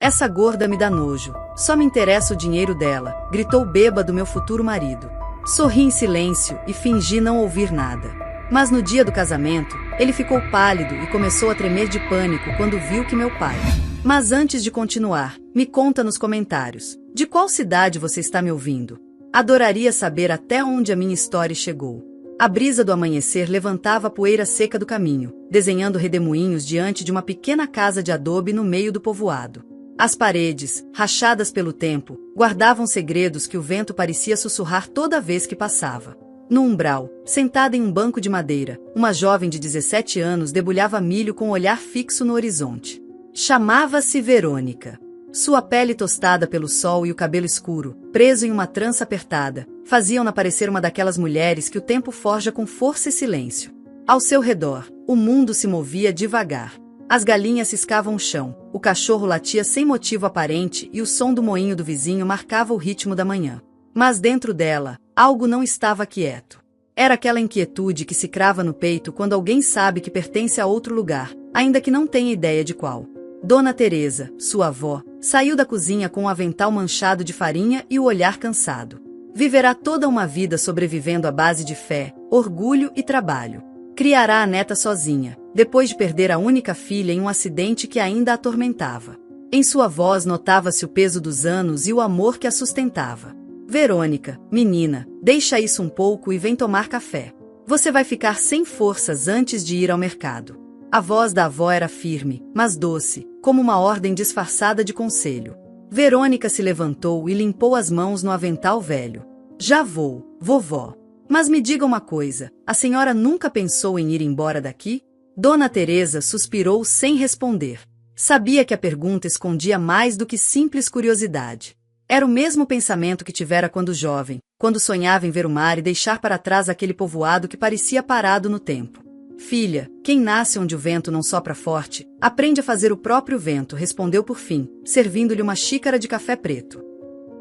Essa gorda me dá nojo, só me interessa o dinheiro dela, gritou bêbado meu futuro marido. Sorri em silêncio e fingi não ouvir nada. Mas no dia do casamento, ele ficou pálido e começou a tremer de pânico quando viu que meu pai... Mas antes de continuar, me conta nos comentários, de qual cidade você está me ouvindo? Adoraria saber até onde a minha história chegou. A brisa do amanhecer levantava a poeira seca do caminho, desenhando redemoinhos diante de uma pequena casa de adobe no meio do povoado. As paredes, rachadas pelo tempo, guardavam segredos que o vento parecia sussurrar toda vez que passava. No umbral, sentada em um banco de madeira, uma jovem de 17 anos debulhava milho com um olhar fixo no horizonte. Chamava-se Verônica. Sua pele tostada pelo sol e o cabelo escuro, preso em uma trança apertada, faziam-na parecer uma daquelas mulheres que o tempo forja com força e silêncio. Ao seu redor, o mundo se movia devagar. As galinhas ciscavam o chão, o cachorro latia sem motivo aparente e o som do moinho do vizinho marcava o ritmo da manhã. Mas dentro dela, algo não estava quieto. Era aquela inquietude que se crava no peito quando alguém sabe que pertence a outro lugar, ainda que não tenha ideia de qual. Dona Teresa, sua avó, saiu da cozinha com um avental manchado de farinha e o olhar cansado. Viverá toda uma vida sobrevivendo à base de fé, orgulho e trabalho. Criará a neta sozinha, depois de perder a única filha em um acidente que ainda a atormentava. Em sua voz notava-se o peso dos anos e o amor que a sustentava. Verônica, menina, deixa isso um pouco e vem tomar café. Você vai ficar sem forças antes de ir ao mercado. A voz da avó era firme, mas doce, como uma ordem disfarçada de conselho. Verônica se levantou e limpou as mãos no avental velho. Já vou, vovó. Mas me diga uma coisa, a senhora nunca pensou em ir embora daqui? Dona Teresa suspirou sem responder. Sabia que a pergunta escondia mais do que simples curiosidade. Era o mesmo pensamento que tivera quando jovem, quando sonhava em ver o mar e deixar para trás aquele povoado que parecia parado no tempo. Filha, quem nasce onde o vento não sopra forte, aprende a fazer o próprio vento, respondeu por fim, servindo-lhe uma xícara de café preto.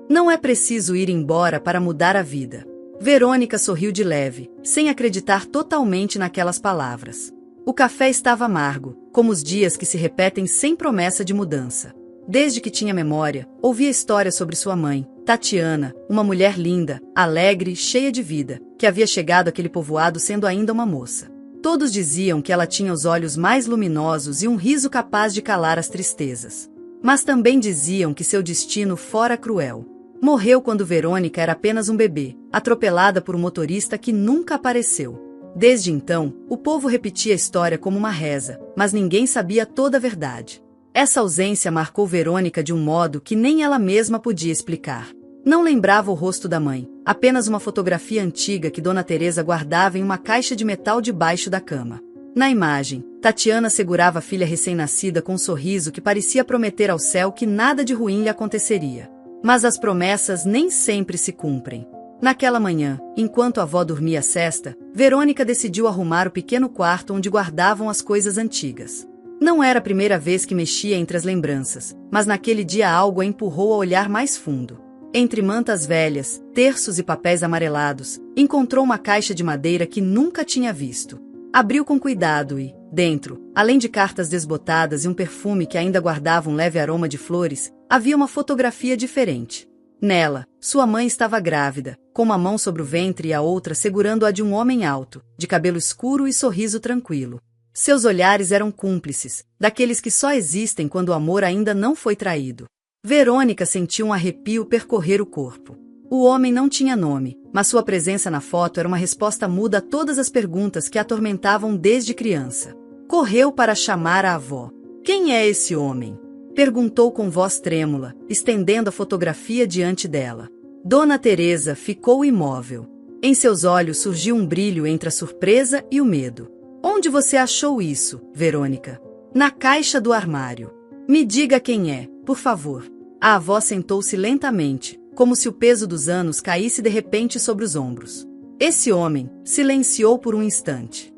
Não é preciso ir embora para mudar a vida. Verônica sorriu de leve, sem acreditar totalmente naquelas palavras. O café estava amargo, como os dias que se repetem sem promessa de mudança. Desde que tinha memória, ouvia histórias sobre sua mãe, Tatiana, uma mulher linda, alegre e cheia de vida, que havia chegado àquele povoado sendo ainda uma moça. Todos diziam que ela tinha os olhos mais luminosos e um riso capaz de calar as tristezas. Mas também diziam que seu destino fora cruel. Morreu quando Verônica era apenas um bebê, atropelada por um motorista que nunca apareceu. Desde então, o povo repetia a história como uma reza, mas ninguém sabia toda a verdade. Essa ausência marcou Verônica de um modo que nem ela mesma podia explicar. Não lembrava o rosto da mãe, apenas uma fotografia antiga que Dona Teresa guardava em uma caixa de metal debaixo da cama. Na imagem, Tatiana segurava a filha recém-nascida com um sorriso que parecia prometer ao céu que nada de ruim lhe aconteceria. Mas as promessas nem sempre se cumprem. Naquela manhã, enquanto a avó dormia a sesta, Verônica decidiu arrumar o pequeno quarto onde guardavam as coisas antigas. Não era a primeira vez que mexia entre as lembranças, mas naquele dia algo a empurrou a olhar mais fundo. Entre mantas velhas, terços e papéis amarelados, encontrou uma caixa de madeira que nunca tinha visto. Abriu com cuidado e, dentro, além de cartas desbotadas e um perfume que ainda guardava um leve aroma de flores, havia uma fotografia diferente. Nela, sua mãe estava grávida, com uma mão sobre o ventre e a outra segurando a de um homem alto, de cabelo escuro e sorriso tranquilo. Seus olhares eram cúmplices, daqueles que só existem quando o amor ainda não foi traído. Verônica sentiu um arrepio percorrer o corpo. O homem não tinha nome, mas sua presença na foto era uma resposta muda a todas as perguntas que a atormentavam desde criança. Correu para chamar a avó. Quem é esse homem? Perguntou com voz trêmula, estendendo a fotografia diante dela. Dona Teresa ficou imóvel. Em seus olhos surgiu um brilho entre a surpresa e o medo. Onde você achou isso, Verônica? Na caixa do armário. Me diga quem é, por favor. A avó sentou-se lentamente, como se o peso dos anos caísse de repente sobre os ombros. Esse homem silenciou por um instante.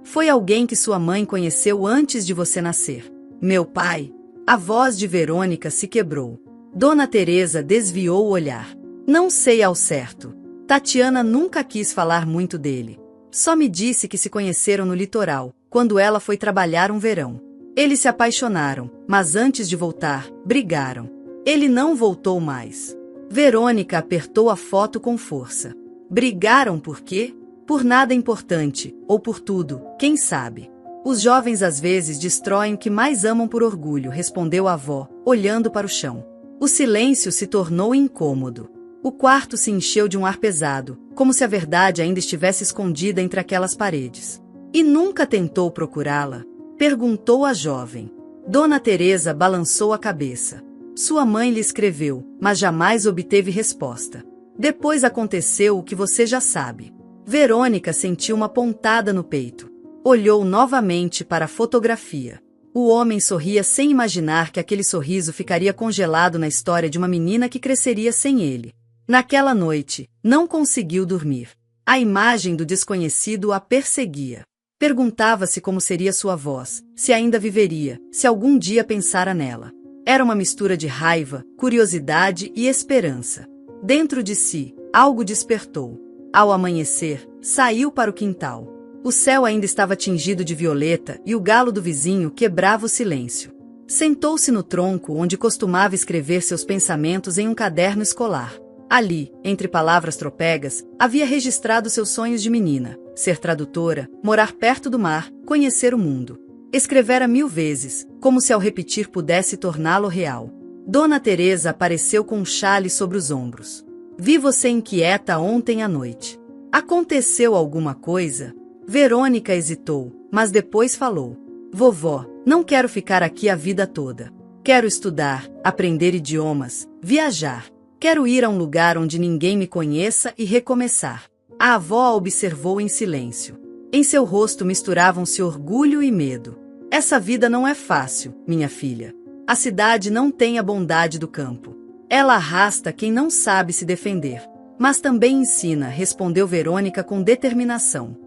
Foi alguém que sua mãe conheceu antes de você nascer. Meu pai. A voz de Verônica se quebrou. Dona Teresa desviou o olhar. Não sei ao certo. Tatiana nunca quis falar muito dele. Só me disse que se conheceram no litoral, quando ela foi trabalhar um verão. Eles se apaixonaram, mas antes de voltar, brigaram. Ele não voltou mais. Verônica apertou a foto com força. Brigaram por quê? Por nada importante, ou por tudo, quem sabe. Os jovens às vezes destroem o que mais amam por orgulho, respondeu a avó, olhando para o chão. O silêncio se tornou incômodo. O quarto se encheu de um ar pesado, como se a verdade ainda estivesse escondida entre aquelas paredes. E nunca tentou procurá-la? Perguntou a jovem. Dona Teresa balançou a cabeça. Sua mãe lhe escreveu, mas jamais obteve resposta. Depois aconteceu o que você já sabe. Verônica sentiu uma pontada no peito. Olhou novamente para a fotografia. O homem sorria sem imaginar que aquele sorriso ficaria congelado na história de uma menina que cresceria sem ele. Naquela noite, não conseguiu dormir. A imagem do desconhecido a perseguia. Perguntava-se como seria sua voz, se ainda viveria, se algum dia pensara nela. Era uma mistura de raiva, curiosidade e esperança. Dentro de si, algo despertou. Ao amanhecer, saiu para o quintal. O céu ainda estava tingido de violeta e o galo do vizinho quebrava o silêncio. Sentou-se no tronco onde costumava escrever seus pensamentos em um caderno escolar. Ali, entre palavras tropegas, havia registrado seus sonhos de menina, ser tradutora, morar perto do mar, conhecer o mundo. Escrevera 1000 vezes, como se ao repetir pudesse torná-lo real. Dona Teresa apareceu com um xale sobre os ombros. Vi você inquieta ontem à noite. Aconteceu alguma coisa? Verônica hesitou, mas depois falou. Vovó, não quero ficar aqui a vida toda. Quero estudar, aprender idiomas, viajar. Quero ir a um lugar onde ninguém me conheça e recomeçar. A avó a observou em silêncio. Em seu rosto misturavam-se orgulho e medo. Essa vida não é fácil, minha filha. A cidade não tem a bondade do campo. Ela arrasta quem não sabe se defender. Mas também ensina, respondeu Verônica com determinação.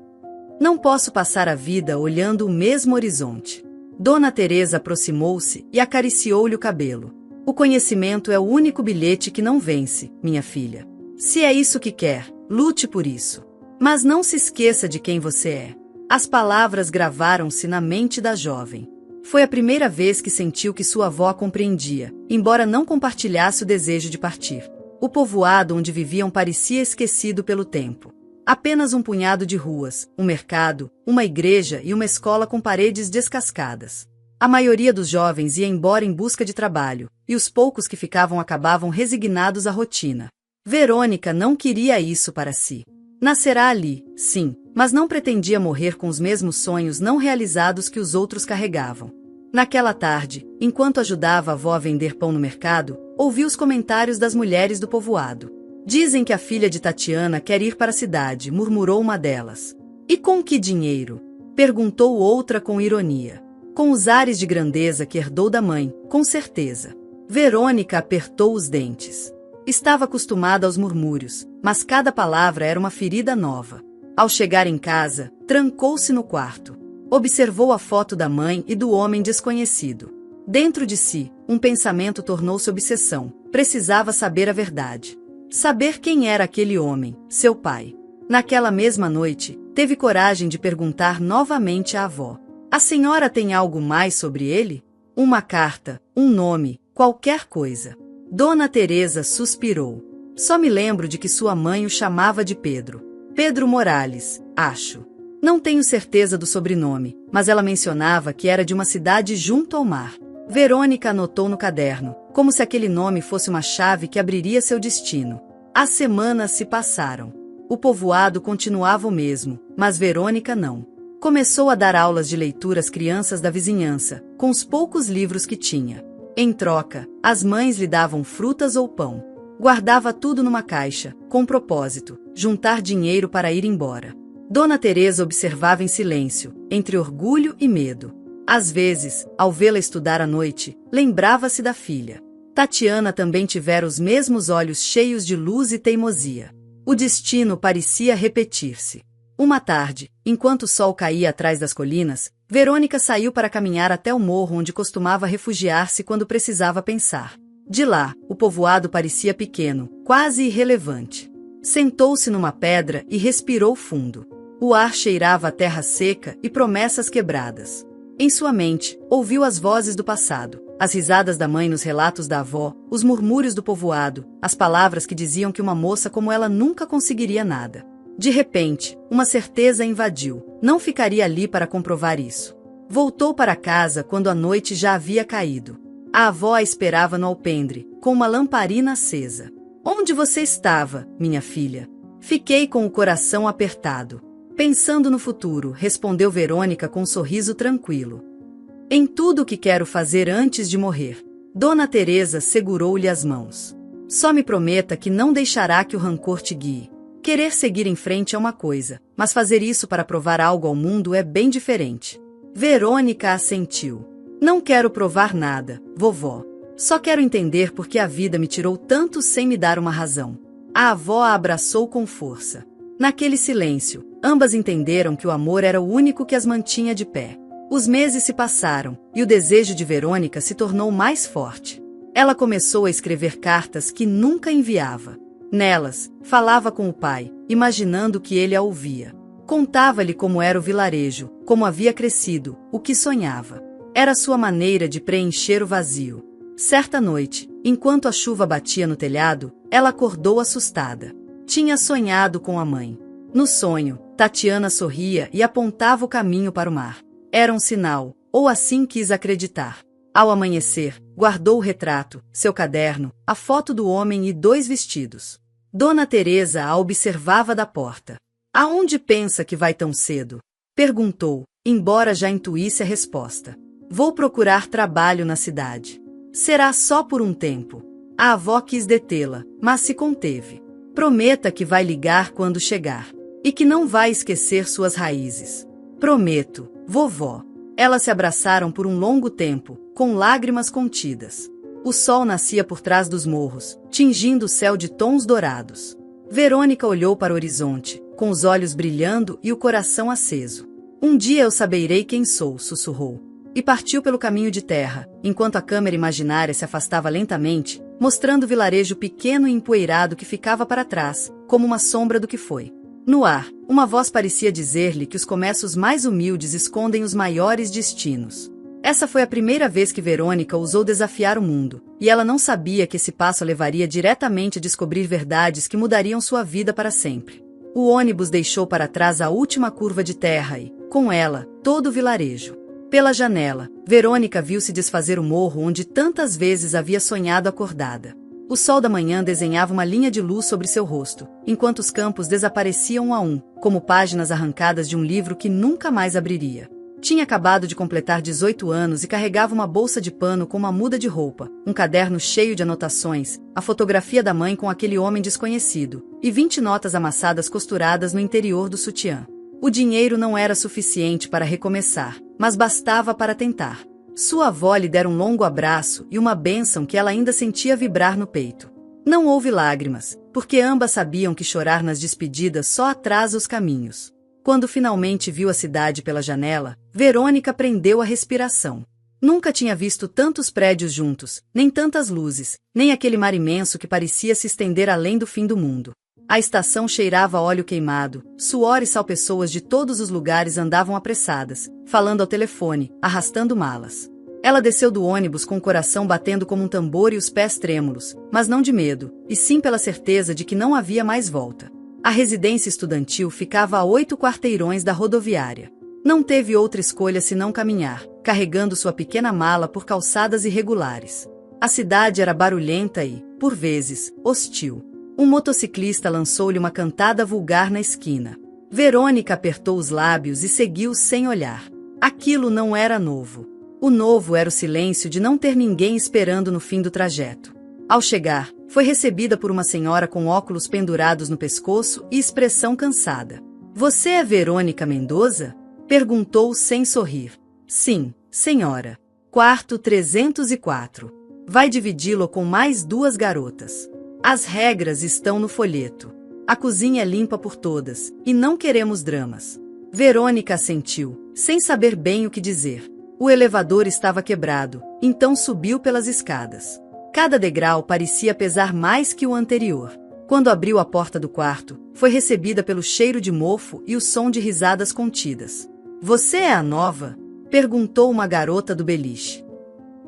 Não posso passar a vida olhando o mesmo horizonte. Dona Teresa aproximou-se e acariciou-lhe o cabelo. O conhecimento é o único bilhete que não vence, minha filha. Se é isso que quer, lute por isso. Mas não se esqueça de quem você é. As palavras gravaram-se na mente da jovem. Foi a primeira vez que sentiu que sua avó a compreendia, embora não compartilhasse o desejo de partir. O povoado onde viviam parecia esquecido pelo tempo. Apenas um punhado de ruas, um mercado, uma igreja e uma escola com paredes descascadas. A maioria dos jovens ia embora em busca de trabalho, e os poucos que ficavam acabavam resignados à rotina. Verônica não queria isso para si. Nascerá ali, sim, mas não pretendia morrer com os mesmos sonhos não realizados que os outros carregavam. Naquela tarde, enquanto ajudava a avó a vender pão no mercado, ouviu os comentários das mulheres do povoado. Dizem que a filha de Tatiana quer ir para a cidade, murmurou uma delas. E com que dinheiro? Perguntou outra com ironia. Com os ares de grandeza que herdou da mãe, com certeza. Verônica apertou os dentes. Estava acostumada aos murmúrios, mas cada palavra era uma ferida nova. Ao chegar em casa, trancou-se no quarto. Observou a foto da mãe e do homem desconhecido. Dentro de si, um pensamento tornou-se obsessão. Precisava saber a verdade. Saber quem era aquele homem, seu pai. Naquela mesma noite, teve coragem de perguntar novamente à avó. A senhora tem algo mais sobre ele? Uma carta, um nome, qualquer coisa. Dona Teresa suspirou. Só me lembro de que sua mãe o chamava de Pedro. Pedro Morales, acho. Não tenho certeza do sobrenome, mas ela mencionava que era de uma cidade junto ao mar. Verônica anotou no caderno, como se aquele nome fosse uma chave que abriria seu destino. As semanas se passaram. O povoado continuava o mesmo, mas Verônica não. Começou a dar aulas de leitura às crianças da vizinhança, com os poucos livros que tinha. Em troca, as mães lhe davam frutas ou pão. Guardava tudo numa caixa, com propósito, juntar dinheiro para ir embora. Dona Teresa observava em silêncio, entre orgulho e medo. Às vezes, ao vê-la estudar à noite, lembrava-se da filha. Tatiana também tivera os mesmos olhos cheios de luz e teimosia. O destino parecia repetir-se. Uma tarde, enquanto o sol caía atrás das colinas, Verônica saiu para caminhar até o morro onde costumava refugiar-se quando precisava pensar. De lá, o povoado parecia pequeno, quase irrelevante. Sentou-se numa pedra e respirou fundo. O ar cheirava a terra seca e promessas quebradas. Em sua mente, ouviu as vozes do passado, as risadas da mãe nos relatos da avó, os murmúrios do povoado, as palavras que diziam que uma moça como ela nunca conseguiria nada. De repente, uma certeza invadiu: não ficaria ali para comprovar isso. Voltou para casa quando a noite já havia caído. A avó a esperava no alpendre, com uma lamparina acesa. Onde você estava, minha filha? Fiquei com o coração apertado. Pensando no futuro, respondeu Verônica com um sorriso tranquilo. Em tudo o que quero fazer antes de morrer. Dona Teresa segurou-lhe as mãos. Só me prometa que não deixará que o rancor te guie. Querer seguir em frente é uma coisa, mas fazer isso para provar algo ao mundo é bem diferente. Verônica assentiu. Não quero provar nada, vovó. Só quero entender por que a vida me tirou tanto sem me dar uma razão. A avó a abraçou com força. Naquele silêncio, ambas entenderam que o amor era o único que as mantinha de pé. Os meses se passaram, e o desejo de Verônica se tornou mais forte. Ela começou a escrever cartas que nunca enviava. Nelas, falava com o pai, imaginando que ele a ouvia. Contava-lhe como era o vilarejo, como havia crescido, o que sonhava. Era sua maneira de preencher o vazio. Certa noite, enquanto a chuva batia no telhado, ela acordou assustada. Tinha sonhado com a mãe. No sonho, Tatiana sorria e apontava o caminho para o mar. Era um sinal, ou assim quis acreditar. Ao amanhecer, guardou o retrato, seu caderno, a foto do homem e 2 vestidos. Dona Teresa a observava da porta. Aonde pensa que vai tão cedo? Perguntou, embora já intuísse a resposta. Vou procurar trabalho na cidade. Será só por um tempo. A avó quis detê-la, mas se conteve. Prometa que vai ligar quando chegar. E que não vai esquecer suas raízes. Prometo, vovó. Elas se abraçaram por um longo tempo, com lágrimas contidas. O sol nascia por trás dos morros, tingindo o céu de tons dourados. Verônica olhou para o horizonte, com os olhos brilhando e o coração aceso. Um dia eu saberei quem sou, sussurrou. E partiu pelo caminho de terra, enquanto a câmera imaginária se afastava lentamente, mostrando o vilarejo pequeno e empoeirado que ficava para trás, como uma sombra do que foi. No ar, uma voz parecia dizer-lhe que os comércios mais humildes escondem os maiores destinos. Essa foi a primeira vez que Verônica ousou desafiar o mundo, e ela não sabia que esse passo a levaria diretamente a descobrir verdades que mudariam sua vida para sempre. O ônibus deixou para trás a última curva de terra e, com ela, todo o vilarejo. Pela janela, Verônica viu se desfazer o morro onde tantas vezes havia sonhado acordada. O sol da manhã desenhava uma linha de luz sobre seu rosto, enquanto os campos desapareciam um a um, como páginas arrancadas de um livro que nunca mais abriria. Tinha acabado de completar 18 anos e carregava uma bolsa de pano com uma muda de roupa, um caderno cheio de anotações, a fotografia da mãe com aquele homem desconhecido, e 20 notas amassadas costuradas no interior do sutiã. O dinheiro não era suficiente para recomeçar, mas bastava para tentar. Sua avó lhe dera um longo abraço e uma bênção que ela ainda sentia vibrar no peito. Não houve lágrimas, porque ambas sabiam que chorar nas despedidas só atrasa os caminhos. Quando finalmente viu a cidade pela janela, Verônica prendeu a respiração. Nunca tinha visto tantos prédios juntos, nem tantas luzes, nem aquele mar imenso que parecia se estender além do fim do mundo. A estação cheirava a óleo queimado, suor e salpessoas de todos os lugares andavam apressadas, falando ao telefone, arrastando malas. Ela desceu do ônibus com o coração batendo como um tambor e os pés trêmulos, mas não de medo, e sim pela certeza de que não havia mais volta. A residência estudantil ficava a 8 quarteirões da rodoviária. Não teve outra escolha senão caminhar, carregando sua pequena mala por calçadas irregulares. A cidade era barulhenta e, por vezes, hostil. Um motociclista lançou-lhe uma cantada vulgar na esquina. Verônica apertou os lábios e seguiu sem olhar. Aquilo não era novo. O novo era o silêncio de não ter ninguém esperando no fim do trajeto. Ao chegar, foi recebida por uma senhora com óculos pendurados no pescoço e expressão cansada. Você é Verônica Mendoza? Perguntou sem sorrir. Sim, senhora. Quarto 304. Vai dividi-lo com mais 2 garotas. As regras estão no folheto. A cozinha é limpa por todas, e não queremos dramas. Verônica assentiu, sem saber bem o que dizer. O elevador estava quebrado, então subiu pelas escadas. Cada degrau parecia pesar mais que o anterior. Quando abriu a porta do quarto, foi recebida pelo cheiro de mofo e o som de risadas contidas. Você é a nova? Perguntou uma garota do beliche.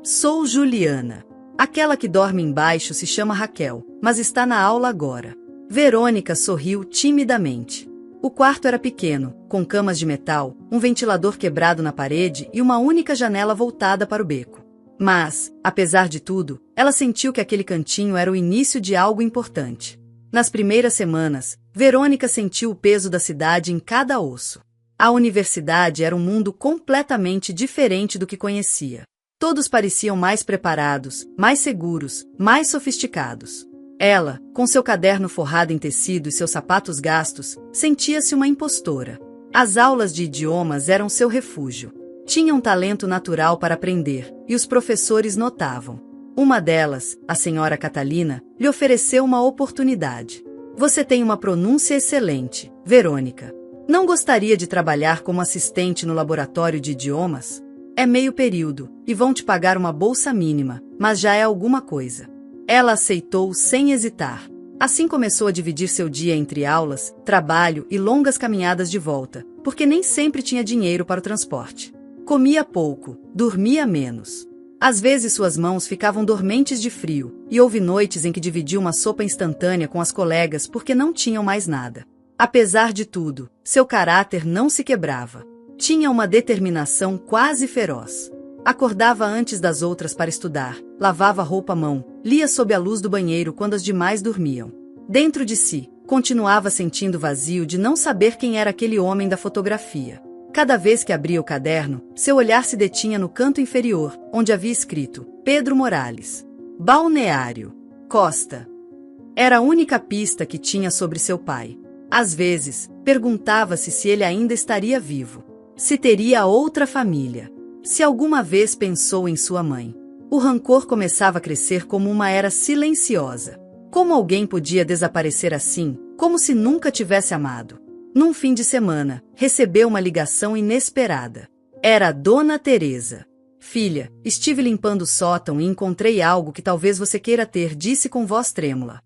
Sou Juliana. Aquela que dorme embaixo se chama Raquel, mas está na aula agora. Verônica sorriu timidamente. O quarto era pequeno, com camas de metal, um ventilador quebrado na parede e uma única janela voltada para o beco. Mas, apesar de tudo, ela sentiu que aquele cantinho era o início de algo importante. Nas primeiras semanas, Verônica sentiu o peso da cidade em cada osso. A universidade era um mundo completamente diferente do que conhecia. Todos pareciam mais preparados, mais seguros, mais sofisticados. Ela, com seu caderno forrado em tecido e seus sapatos gastos, sentia-se uma impostora. As aulas de idiomas eram seu refúgio. Tinha um talento natural para aprender, e os professores notavam. Uma delas, a senhora Catalina, lhe ofereceu uma oportunidade. Você tem uma pronúncia excelente, Verônica. Não gostaria de trabalhar como assistente no laboratório de idiomas? É meio período, e vão te pagar uma bolsa mínima, mas já é alguma coisa. Ela aceitou sem hesitar. Assim começou a dividir seu dia entre aulas, trabalho e longas caminhadas de volta, porque nem sempre tinha dinheiro para o transporte. Comia pouco, dormia menos. Às vezes suas mãos ficavam dormentes de frio, e houve noites em que dividiu uma sopa instantânea com as colegas porque não tinham mais nada. Apesar de tudo, seu caráter não se quebrava. Tinha uma determinação quase feroz. Acordava antes das outras para estudar, lavava roupa à mão, lia sob a luz do banheiro quando as demais dormiam. Dentro de si, continuava sentindo vazio de não saber quem era aquele homem da fotografia. Cada vez que abria o caderno, seu olhar se detinha no canto inferior, onde havia escrito Pedro Morales. Balneário. Costa. Era a única pista que tinha sobre seu pai. Às vezes, perguntava-se se ele ainda estaria vivo. Se teria outra família. Se alguma vez pensou em sua mãe. O rancor começava a crescer como uma era silenciosa. Como alguém podia desaparecer assim, como se nunca tivesse amado? Num fim de semana, recebeu uma ligação inesperada. Era a Dona Teresa. Filha, estive limpando o sótão e encontrei algo que talvez você queira ter, disse com voz trêmula.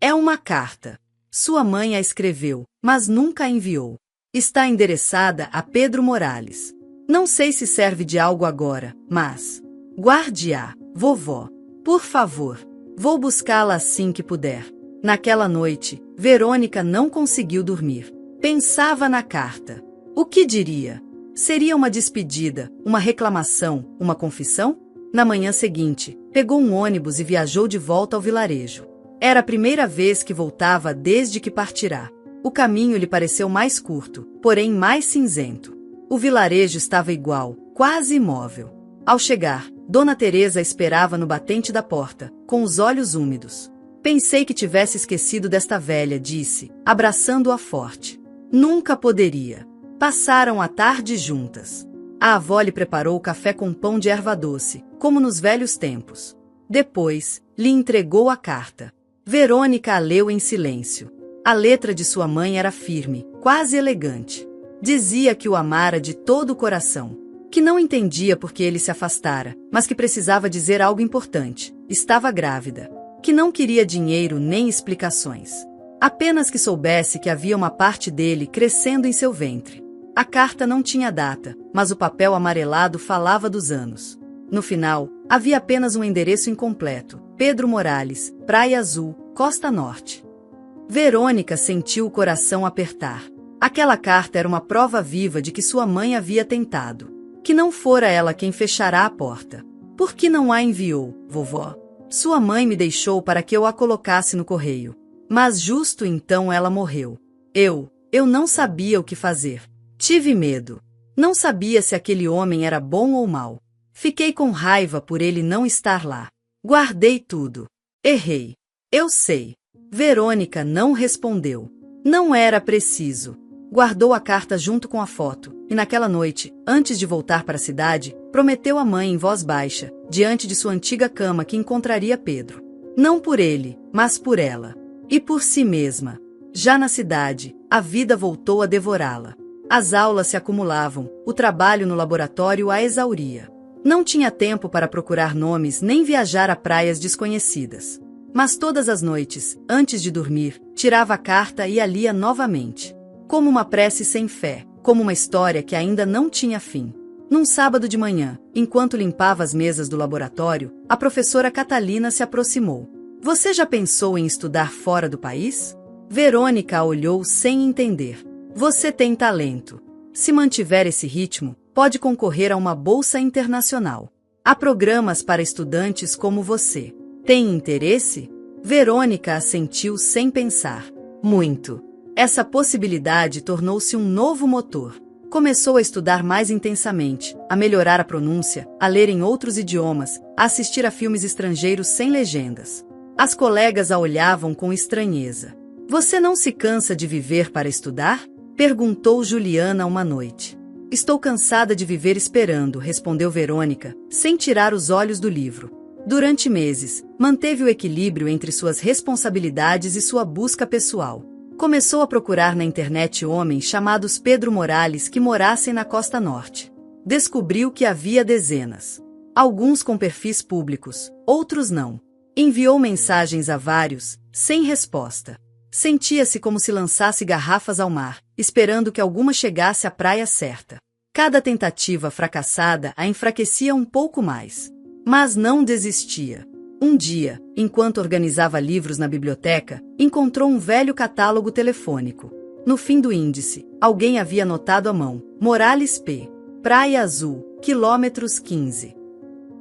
É uma carta. Sua mãe a escreveu, mas nunca a enviou. Está endereçada a Pedro Morales. Não sei se serve de algo agora, mas... Guarde-a, vovó. Por favor. Vou buscá-la assim que puder. Naquela noite, Verônica não conseguiu dormir. Pensava na carta. O que diria? Seria uma despedida, uma reclamação, uma confissão? Na manhã seguinte, pegou um ônibus e viajou de volta ao vilarejo. Era a primeira vez que voltava desde que partirá. O caminho lhe pareceu mais curto, porém mais cinzento. O vilarejo estava igual, quase imóvel. Ao chegar, Dona Teresa esperava no batente da porta, com os olhos úmidos. Pensei que tivesse esquecido desta velha, disse, abraçando-a forte. Nunca poderia. Passaram a tarde juntas. A avó lhe preparou café com pão de erva doce, como nos velhos tempos. Depois, lhe entregou a carta. Verônica a leu em silêncio. A letra de sua mãe era firme, quase elegante. Dizia que o amara de todo o coração. Que não entendia por que ele se afastara, mas que precisava dizer algo importante. Estava grávida. Que não queria dinheiro nem explicações. Apenas que soubesse que havia uma parte dele crescendo em seu ventre. A carta não tinha data, mas o papel amarelado falava dos anos. No final, havia apenas um endereço incompleto. Pedro Morales, Praia Azul, Costa Norte. Verônica sentiu o coração apertar. Aquela carta era uma prova viva de que sua mãe havia tentado. Que não fora ela quem fechará a porta. Por que não a enviou, vovó? Sua mãe me deixou para que eu a colocasse no correio. Mas justo então ela morreu. Eu não sabia o que fazer. Tive medo. Não sabia se aquele homem era bom ou mau. Fiquei com raiva por ele não estar lá. Guardei tudo. Errei. Eu sei. Verônica não respondeu. Não era preciso. Guardou a carta junto com a foto, e naquela noite, antes de voltar para a cidade, prometeu à mãe em voz baixa, diante de sua antiga cama, que encontraria Pedro. Não por ele, mas por ela. E por si mesma. Já na cidade, a vida voltou a devorá-la. As aulas se acumulavam, o trabalho no laboratório a exauria. Não tinha tempo para procurar nomes nem viajar a praias desconhecidas. Mas todas as noites, antes de dormir, tirava a carta e a lia novamente. Como uma prece sem fé, como uma história que ainda não tinha fim. Num sábado de manhã, enquanto limpava as mesas do laboratório, a professora Catalina se aproximou. Você já pensou em estudar fora do país? Verônica a olhou sem entender. Você tem talento. Se mantiver esse ritmo, pode concorrer a uma bolsa internacional. Há programas para estudantes como você. Tem interesse? Verônica assentiu sem pensar. Muito. Essa possibilidade tornou-se um novo motor. Começou a estudar mais intensamente, a melhorar a pronúncia, a ler em outros idiomas, a assistir a filmes estrangeiros sem legendas. As colegas a olhavam com estranheza. Você não se cansa de viver para estudar? Perguntou Juliana uma noite. Estou cansada de viver esperando, respondeu Verônica, sem tirar os olhos do livro. Durante meses, manteve o equilíbrio entre suas responsabilidades e sua busca pessoal. Começou a procurar na internet homens chamados Pedro Morales que morassem na costa norte. Descobriu que havia dezenas. Alguns com perfis públicos, outros não. Enviou mensagens a vários, sem resposta. Sentia-se como se lançasse garrafas ao mar, esperando que alguma chegasse à praia certa. Cada tentativa fracassada a enfraquecia um pouco mais. Mas não desistia. Um dia, enquanto organizava livros na biblioteca, encontrou um velho catálogo telefônico. No fim do índice, alguém havia anotado à mão: Morales P. Praia Azul, quilômetros 15.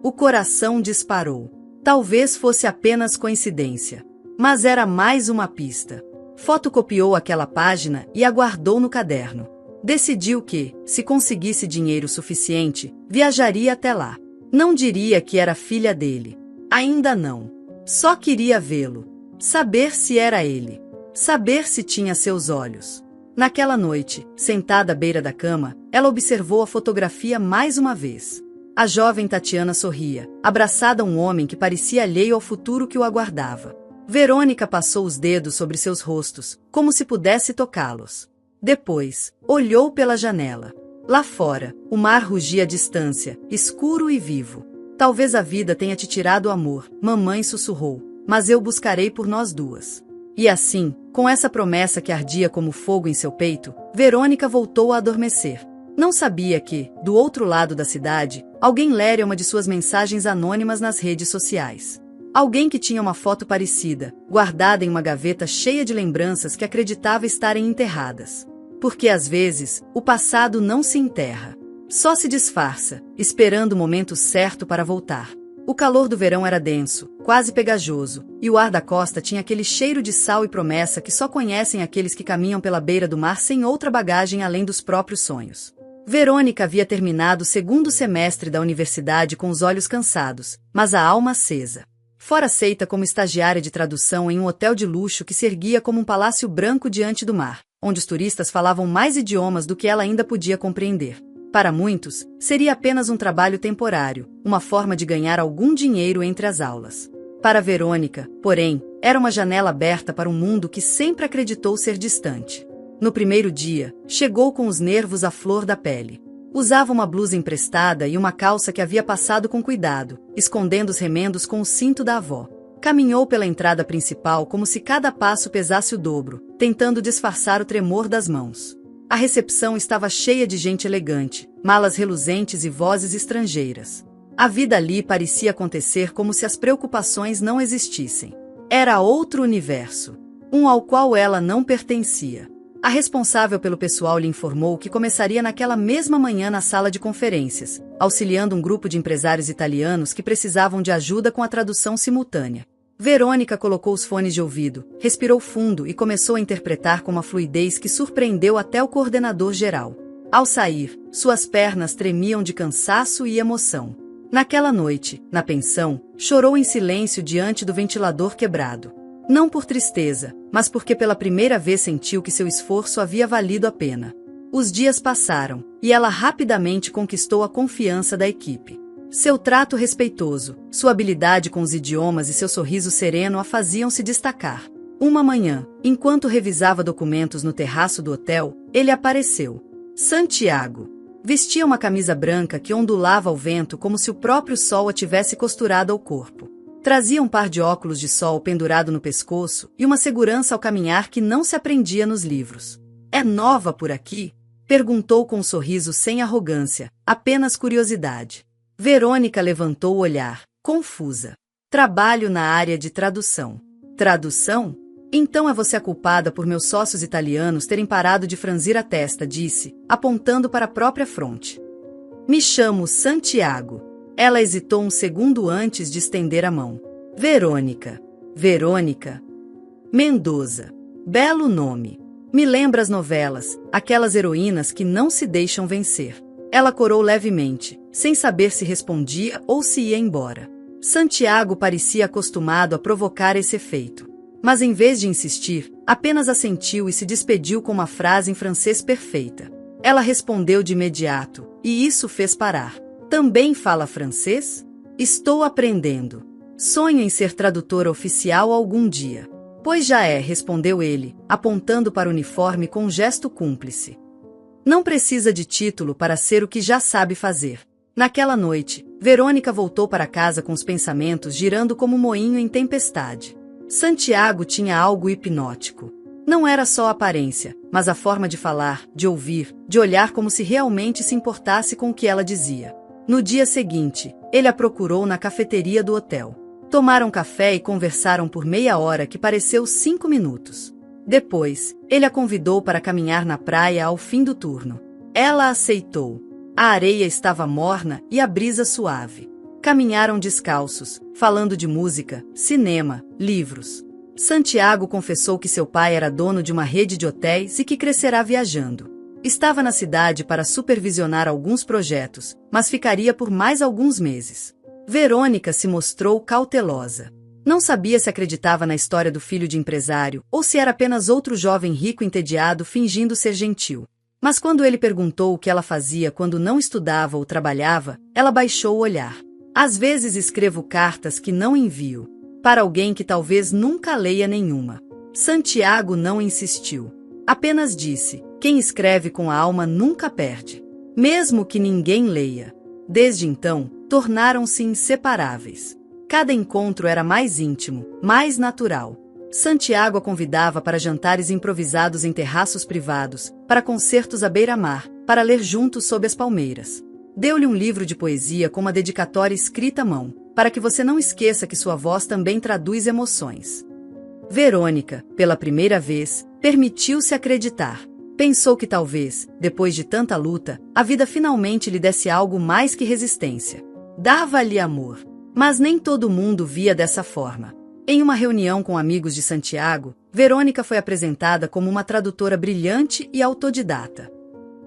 O coração disparou. Talvez fosse apenas coincidência. Mas era mais uma pista. Fotocopiou aquela página e a guardou no caderno. Decidiu que, se conseguisse dinheiro suficiente, viajaria até lá. Não diria que era filha dele. Ainda não. Só queria vê-lo. Saber se era ele. Saber se tinha seus olhos. Naquela noite, sentada à beira da cama, ela observou a fotografia mais uma vez. A jovem Tatiana sorria, abraçada a um homem que parecia alheio ao futuro que o aguardava. Verônica passou os dedos sobre seus rostos, como se pudesse tocá-los. Depois, olhou pela janela. Lá fora, o mar rugia à distância, escuro e vivo. Talvez a vida tenha te tirado o amor, mamãe sussurrou, mas eu buscarei por nós duas. E assim, com essa promessa que ardia como fogo em seu peito, Verônica voltou a adormecer. Não sabia que, do outro lado da cidade, alguém lera uma de suas mensagens anônimas nas redes sociais. Alguém que tinha uma foto parecida, guardada em uma gaveta cheia de lembranças que acreditava estarem enterradas. Porque às vezes, o passado não se enterra. Só se disfarça, esperando o momento certo para voltar. O calor do verão era denso, quase pegajoso, e o ar da costa tinha aquele cheiro de sal e promessa que só conhecem aqueles que caminham pela beira do mar sem outra bagagem além dos próprios sonhos. Verônica havia terminado o segundo semestre da universidade com os olhos cansados, mas a alma acesa. Fora aceita como estagiária de tradução em um hotel de luxo que se erguia como um palácio branco diante do mar, onde os turistas falavam mais idiomas do que ela ainda podia compreender. Para muitos, seria apenas um trabalho temporário, uma forma de ganhar algum dinheiro entre as aulas. Para Verônica, porém, era uma janela aberta para um mundo que sempre acreditou ser distante. No primeiro dia, chegou com os nervos à flor da pele. Usava uma blusa emprestada e uma calça que havia passado com cuidado, escondendo os remendos com o cinto da avó. Caminhou pela entrada principal como se cada passo pesasse o dobro, tentando disfarçar o tremor das mãos. A recepção estava cheia de gente elegante, malas reluzentes e vozes estrangeiras. A vida ali parecia acontecer como se as preocupações não existissem. Era outro universo, um ao qual ela não pertencia. A responsável pelo pessoal lhe informou que começaria naquela mesma manhã na sala de conferências, auxiliando um grupo de empresários italianos que precisavam de ajuda com a tradução simultânea. Verônica colocou os fones de ouvido, respirou fundo e começou a interpretar com uma fluidez que surpreendeu até o coordenador geral. Ao sair, suas pernas tremiam de cansaço e emoção. Naquela noite, na pensão, chorou em silêncio diante do ventilador quebrado. Não por tristeza, mas porque pela primeira vez sentiu que seu esforço havia valido a pena. Os dias passaram, e ela rapidamente conquistou a confiança da equipe. Seu trato respeitoso, sua habilidade com os idiomas e seu sorriso sereno a faziam se destacar. Uma manhã, enquanto revisava documentos no terraço do hotel, ele apareceu. Santiago. Vestia uma camisa branca que ondulava ao vento como se o próprio sol a tivesse costurado ao corpo. Trazia um par de óculos de sol pendurado no pescoço e uma segurança ao caminhar que não se aprendia nos livros. É nova por aqui? Perguntou com um sorriso sem arrogância, apenas curiosidade. Verônica levantou o olhar, confusa. Trabalho na área de tradução. Tradução? Então é você a culpada por meus sócios italianos terem parado de franzir a testa, disse, apontando para a própria fronte. Me chamo Santiago. Ela hesitou um segundo antes de estender a mão. Verônica. Verônica. Mendoza. Belo nome. Me lembra as novelas, aquelas heroínas que não se deixam vencer. Ela corou levemente, sem saber se respondia ou se ia embora. Santiago parecia acostumado a provocar esse efeito. Mas em vez de insistir, apenas assentiu e se despediu com uma frase em francês perfeita. Ela respondeu de imediato, e isso fez parar. Também fala francês? Estou aprendendo. Sonho em ser tradutora oficial algum dia. Pois já é, respondeu ele, apontando para o uniforme com um gesto cúmplice. Não precisa de título para ser o que já sabe fazer. Naquela noite, Verônica voltou para casa com os pensamentos girando como um moinho em tempestade. Santiago tinha algo hipnótico. Não era só a aparência, mas a forma de falar, de ouvir, de olhar como se realmente se importasse com o que ela dizia. No dia seguinte, ele a procurou na cafeteria do hotel. Tomaram café e conversaram por meia hora que pareceu 5 minutos. Depois, ele a convidou para caminhar na praia ao fim do turno. Ela aceitou. A areia estava morna e a brisa suave. Caminharam descalços, falando de música, cinema, livros. Santiago confessou que seu pai era dono de uma rede de hotéis e que crescerá viajando. Estava na cidade para supervisionar alguns projetos, mas ficaria por mais alguns meses. Verônica se mostrou cautelosa. Não sabia se acreditava na história do filho de empresário ou se era apenas outro jovem rico entediado fingindo ser gentil. Mas quando ele perguntou o que ela fazia quando não estudava ou trabalhava, ela baixou o olhar. Às vezes escrevo cartas que não envio. Para alguém que talvez nunca leia nenhuma. Santiago não insistiu. Apenas disse, quem escreve com a alma nunca perde. Mesmo que ninguém leia. Desde então, tornaram-se inseparáveis. Cada encontro era mais íntimo, mais natural. Santiago a convidava para jantares improvisados em terraços privados, para concertos à beira-mar, para ler juntos sob as palmeiras. Deu-lhe um livro de poesia com uma dedicatória escrita à mão, para que você não esqueça que sua voz também traduz emoções. Verônica, pela primeira vez, permitiu-se acreditar. Pensou que talvez, depois de tanta luta, a vida finalmente lhe desse algo mais que resistência. Dava-lhe amor. Mas nem todo mundo via dessa forma. Em uma reunião com amigos de Santiago, Verônica foi apresentada como uma tradutora brilhante e autodidata.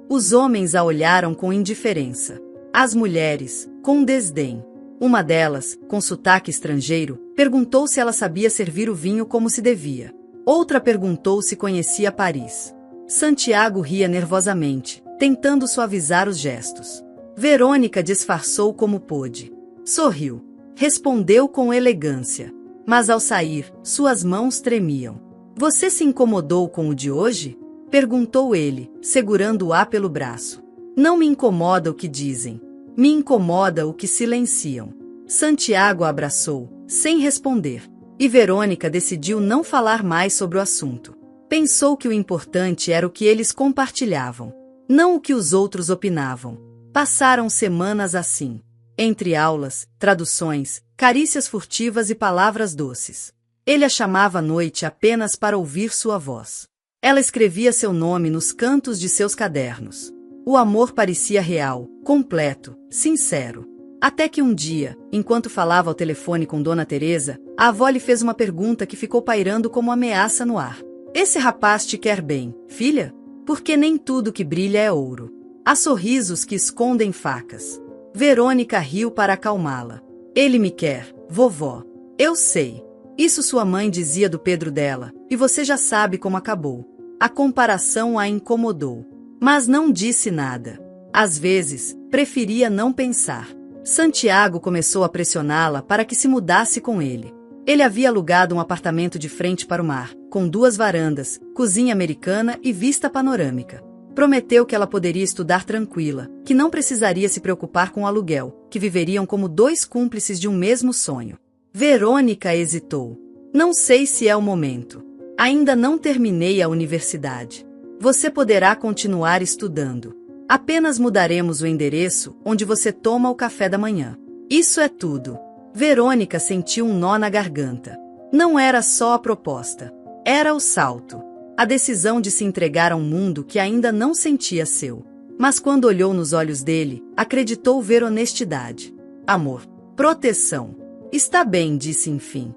Os homens a olharam com indiferença. As mulheres, com desdém. Uma delas, com sotaque estrangeiro, perguntou se ela sabia servir o vinho como se devia. Outra perguntou se conhecia Paris. Santiago ria nervosamente, tentando suavizar os gestos. Verônica disfarçou como pôde. Sorriu. Respondeu com elegância. Mas ao sair, suas mãos tremiam. Você se incomodou com o de hoje? Perguntou ele, segurando-a pelo braço. Não me incomoda o que dizem. Me incomoda o que silenciam. Santiago a abraçou, sem responder. E Verônica decidiu não falar mais sobre o assunto. Pensou que o importante era o que eles compartilhavam, não o que os outros opinavam. Passaram semanas assim. Entre aulas, traduções, carícias furtivas e palavras doces. Ele a chamava à noite apenas para ouvir sua voz. Ela escrevia seu nome nos cantos de seus cadernos. O amor parecia real, completo, sincero. Até que um dia, enquanto falava ao telefone com Dona Teresa, a avó lhe fez uma pergunta que ficou pairando como ameaça no ar. Esse rapaz te quer bem, filha? Porque nem tudo que brilha é ouro. Há sorrisos que escondem facas. Verônica riu para acalmá-la. Ele me quer, vovó. Eu sei. Isso sua mãe dizia do Pedro dela, e você já sabe como acabou. A comparação a incomodou. Mas não disse nada. Às vezes, preferia não pensar. Santiago começou a pressioná-la para que se mudasse com ele. Ele havia alugado um apartamento de frente para o mar, com 2 varandas, cozinha americana e vista panorâmica. Prometeu que ela poderia estudar tranquila, que não precisaria se preocupar com o aluguel, que viveriam como 2 cúmplices de um mesmo sonho. Verônica hesitou. Não sei se é o momento. Ainda não terminei a universidade. Você poderá continuar estudando. Apenas mudaremos o endereço onde você toma o café da manhã. Isso é tudo. Verônica sentiu um nó na garganta. Não era só a proposta. Era o salto. A decisão de se entregar a um mundo que ainda não sentia seu. Mas quando olhou nos olhos dele, acreditou ver honestidade. Amor. Proteção. Está bem, disse enfim.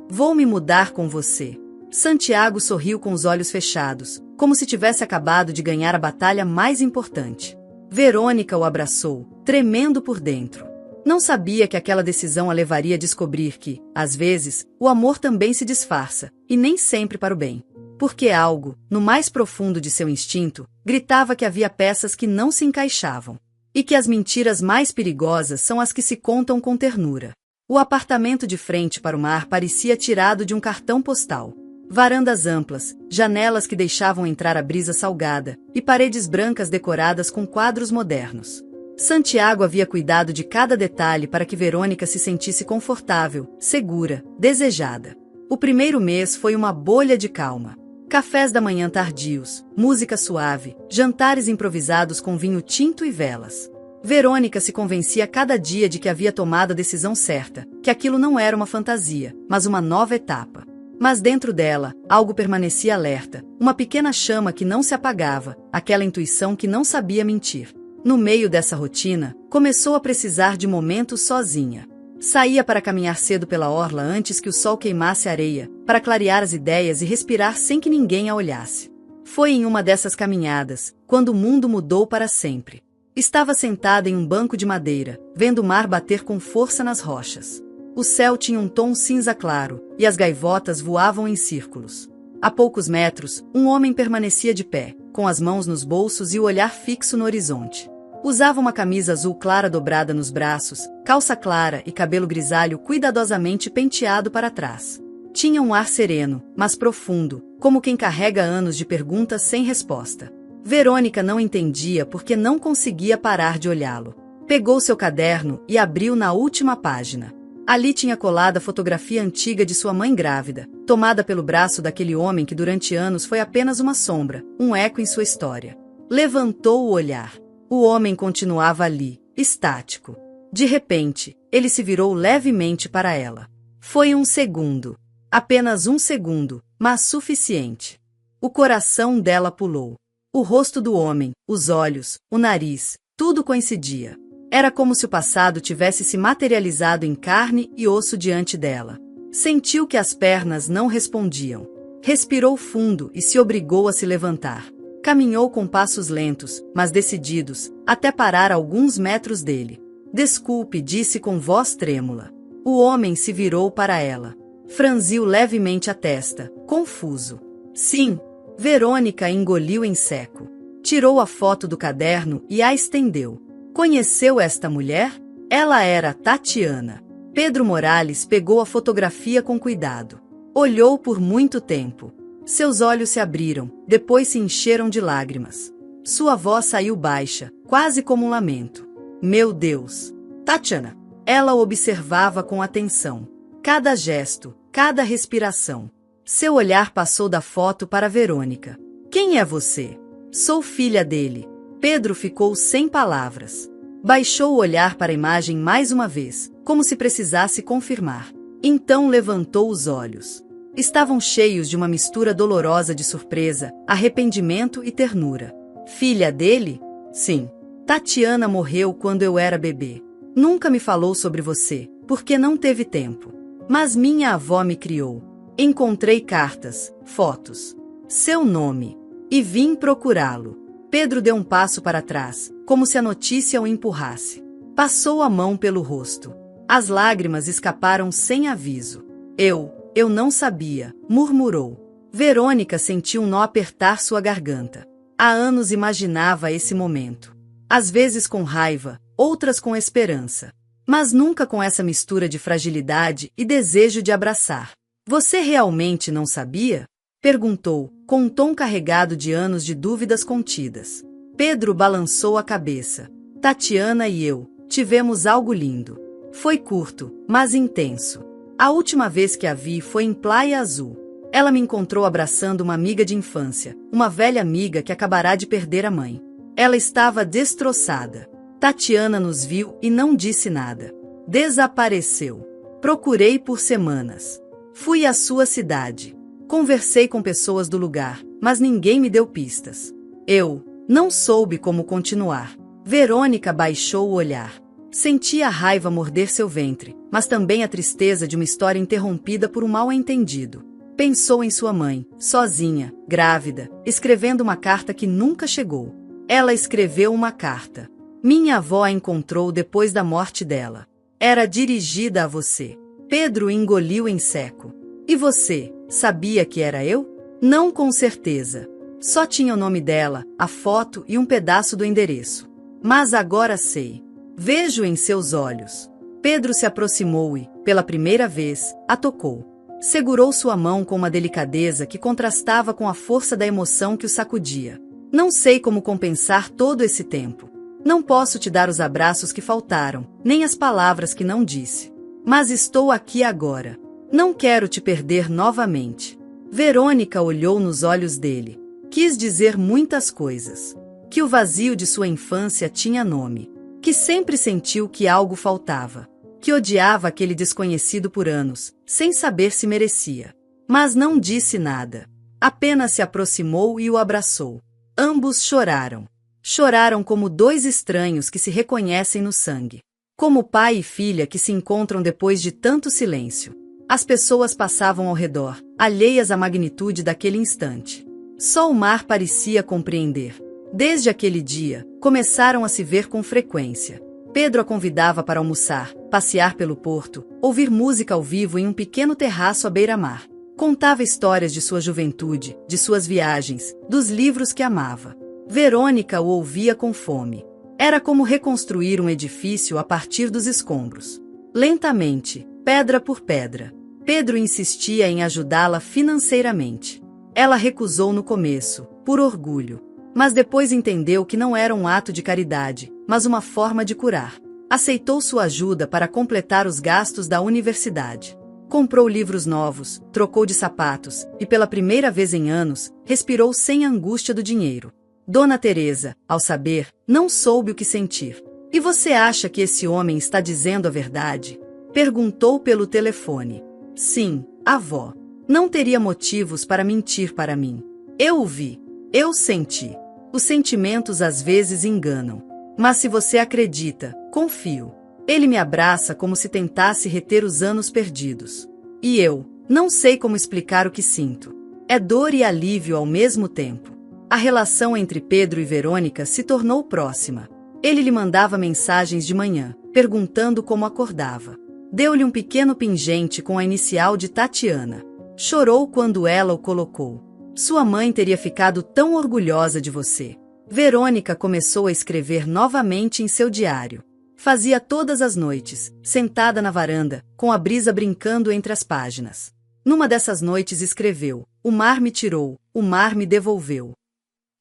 Vou me mudar com você. Santiago sorriu com os olhos fechados, como se tivesse acabado de ganhar a batalha mais importante. Verônica o abraçou, tremendo por dentro. Não sabia que aquela decisão a levaria a descobrir que, às vezes, o amor também se disfarça, e nem sempre para o bem. Porque algo, no mais profundo de seu instinto, gritava que havia peças que não se encaixavam. E que as mentiras mais perigosas são as que se contam com ternura. O apartamento de frente para o mar parecia tirado de um cartão postal. Varandas amplas, janelas que deixavam entrar a brisa salgada, e paredes brancas decoradas com quadros modernos. Santiago havia cuidado de cada detalhe para que Verônica se sentisse confortável, segura, desejada. O primeiro mês foi uma bolha de calma. Cafés da manhã tardios, música suave, jantares improvisados com vinho tinto e velas. Verônica se convencia cada dia de que havia tomado a decisão certa, que aquilo não era uma fantasia, mas uma nova etapa. Mas dentro dela, algo permanecia alerta, uma pequena chama que não se apagava, aquela intuição que não sabia mentir. No meio dessa rotina, começou a precisar de momentos sozinha. Saía para caminhar cedo pela orla antes que o sol queimasse a areia, para clarear as ideias e respirar sem que ninguém a olhasse. Foi em uma dessas caminhadas, quando o mundo mudou para sempre. Estava sentada em um banco de madeira, vendo o mar bater com força nas rochas. O céu tinha um tom cinza claro, e as gaivotas voavam em círculos. A poucos metros, um homem permanecia de pé, com as mãos nos bolsos e o olhar fixo no horizonte. Usava uma camisa azul clara dobrada nos braços, calça clara e cabelo grisalho cuidadosamente penteado para trás. Tinha um ar sereno, mas profundo, como quem carrega anos de perguntas sem resposta. Verônica não entendia porque não conseguia parar de olhá-lo. Pegou seu caderno e abriu na última página. Ali tinha colada a fotografia antiga de sua mãe grávida, tomada pelo braço daquele homem que durante anos foi apenas uma sombra, um eco em sua história. Levantou o olhar. O homem continuava ali, estático. De repente, ele se virou levemente para ela. Foi um segundo. Apenas um segundo, mas suficiente. O coração dela pulou. O rosto do homem, os olhos, o nariz, tudo coincidia. Era como se o passado tivesse se materializado em carne e osso diante dela. Sentiu que as pernas não respondiam. Respirou fundo e se obrigou a se levantar. Caminhou com passos lentos, mas decididos, até parar a alguns metros dele. Desculpe, disse com voz trêmula. O homem se virou para ela. Franziu levemente a testa, confuso. Sim. Verônica engoliu em seco. Tirou a foto do caderno e a estendeu. Conheceu esta mulher? Ela era Tatiana. Pedro Morales pegou a fotografia com cuidado. Olhou por muito tempo. Seus olhos se abriram, depois se encheram de lágrimas. Sua voz saiu baixa, quase como um lamento. Meu Deus! Tatiana! Ela o observava com atenção. Cada gesto, cada respiração. Seu olhar passou da foto para Verônica. Quem é você? Sou filha dele. Pedro ficou sem palavras. Baixou o olhar para a imagem mais uma vez, como se precisasse confirmar. Então levantou os olhos. Estavam cheios de uma mistura dolorosa de surpresa, arrependimento e ternura. Filha dele? Sim. Tatiana morreu quando eu era bebê. Nunca me falou sobre você, porque não teve tempo. Mas minha avó me criou. Encontrei cartas, fotos. Seu nome. E vim procurá-lo. Pedro deu um passo para trás, como se a notícia o empurrasse. Passou a mão pelo rosto. As lágrimas escaparam sem aviso. Eu não sabia, murmurou. Verônica sentiu um nó apertar sua garganta. Há anos imaginava esse momento. Às vezes com raiva, outras com esperança. Mas nunca com essa mistura de fragilidade e desejo de abraçar. Você realmente não sabia? Perguntou, com um tom carregado de anos de dúvidas contidas. Pedro balançou a cabeça. Tatiana e eu tivemos algo lindo. Foi curto, mas intenso. A última vez que a vi foi em Praia Azul. Ela me encontrou abraçando uma amiga de infância, uma velha amiga que acabará de perder a mãe. Ela estava destroçada. Tatiana nos viu e não disse nada. Desapareceu. Procurei por semanas. Fui à sua cidade. Conversei com pessoas do lugar, mas ninguém me deu pistas. Eu não soube como continuar. Verônica baixou o olhar. Sentia a raiva morder seu ventre, mas também a tristeza de uma história interrompida por um mal-entendido. Pensou em sua mãe, sozinha, grávida, escrevendo uma carta que nunca chegou. Ela escreveu uma carta. Minha avó a encontrou depois da morte dela. Era dirigida a você. Pedro engoliu em seco. E você, sabia que era eu? Não com certeza. Só tinha o nome dela, a foto e um pedaço do endereço. Mas agora sei. Vejo em seus olhos. Pedro se aproximou e, pela primeira vez, a tocou. Segurou sua mão com uma delicadeza que contrastava com a força da emoção que o sacudia. Não sei como compensar todo esse tempo. Não posso te dar os abraços que faltaram, nem as palavras que não disse. Mas estou aqui agora. Não quero te perder novamente. Verônica olhou nos olhos dele. Quis dizer muitas coisas. Que o vazio de sua infância tinha nome. Que sempre sentiu que algo faltava. Que odiava aquele desconhecido por anos, sem saber se merecia. Mas não disse nada. Apenas se aproximou e o abraçou. Ambos choraram. Choraram como dois estranhos que se reconhecem no sangue. Como pai e filha que se encontram depois de tanto silêncio. As pessoas passavam ao redor, alheias à magnitude daquele instante. Só o mar parecia compreender. Desde aquele dia, começaram a se ver com frequência. Pedro a convidava para almoçar, passear pelo porto, ouvir música ao vivo em um pequeno terraço à beira-mar. Contava histórias de sua juventude, de suas viagens, dos livros que amava. Verônica o ouvia com fome. Era como reconstruir um edifício a partir dos escombros. Lentamente, pedra por pedra. Pedro insistia em ajudá-la financeiramente. Ela recusou no começo, por orgulho. Mas depois entendeu que não era um ato de caridade, mas uma forma de curar. Aceitou sua ajuda para completar os gastos da universidade. Comprou livros novos, trocou de sapatos e, pela primeira vez em anos, respirou sem a angústia do dinheiro. Dona Teresa, ao saber, não soube o que sentir. E você acha que esse homem está dizendo a verdade? Perguntou pelo telefone. Sim, avó. Não teria motivos para mentir para mim. Eu o vi. Eu senti. Os sentimentos às vezes enganam. Mas se você acredita, confio. Ele me abraça como se tentasse reter os anos perdidos. E eu, não sei como explicar o que sinto. É dor e alívio ao mesmo tempo. A relação entre Pedro e Verônica se tornou próxima. Ele lhe mandava mensagens de manhã, perguntando como acordava. Deu-lhe um pequeno pingente com a inicial de Tatiana. Chorou quando ela o colocou. Sua mãe teria ficado tão orgulhosa de você. Verônica começou a escrever novamente em seu diário. Fazia todas as noites, sentada na varanda, com a brisa brincando entre as páginas. Numa dessas noites escreveu: "O mar me tirou, o mar me devolveu."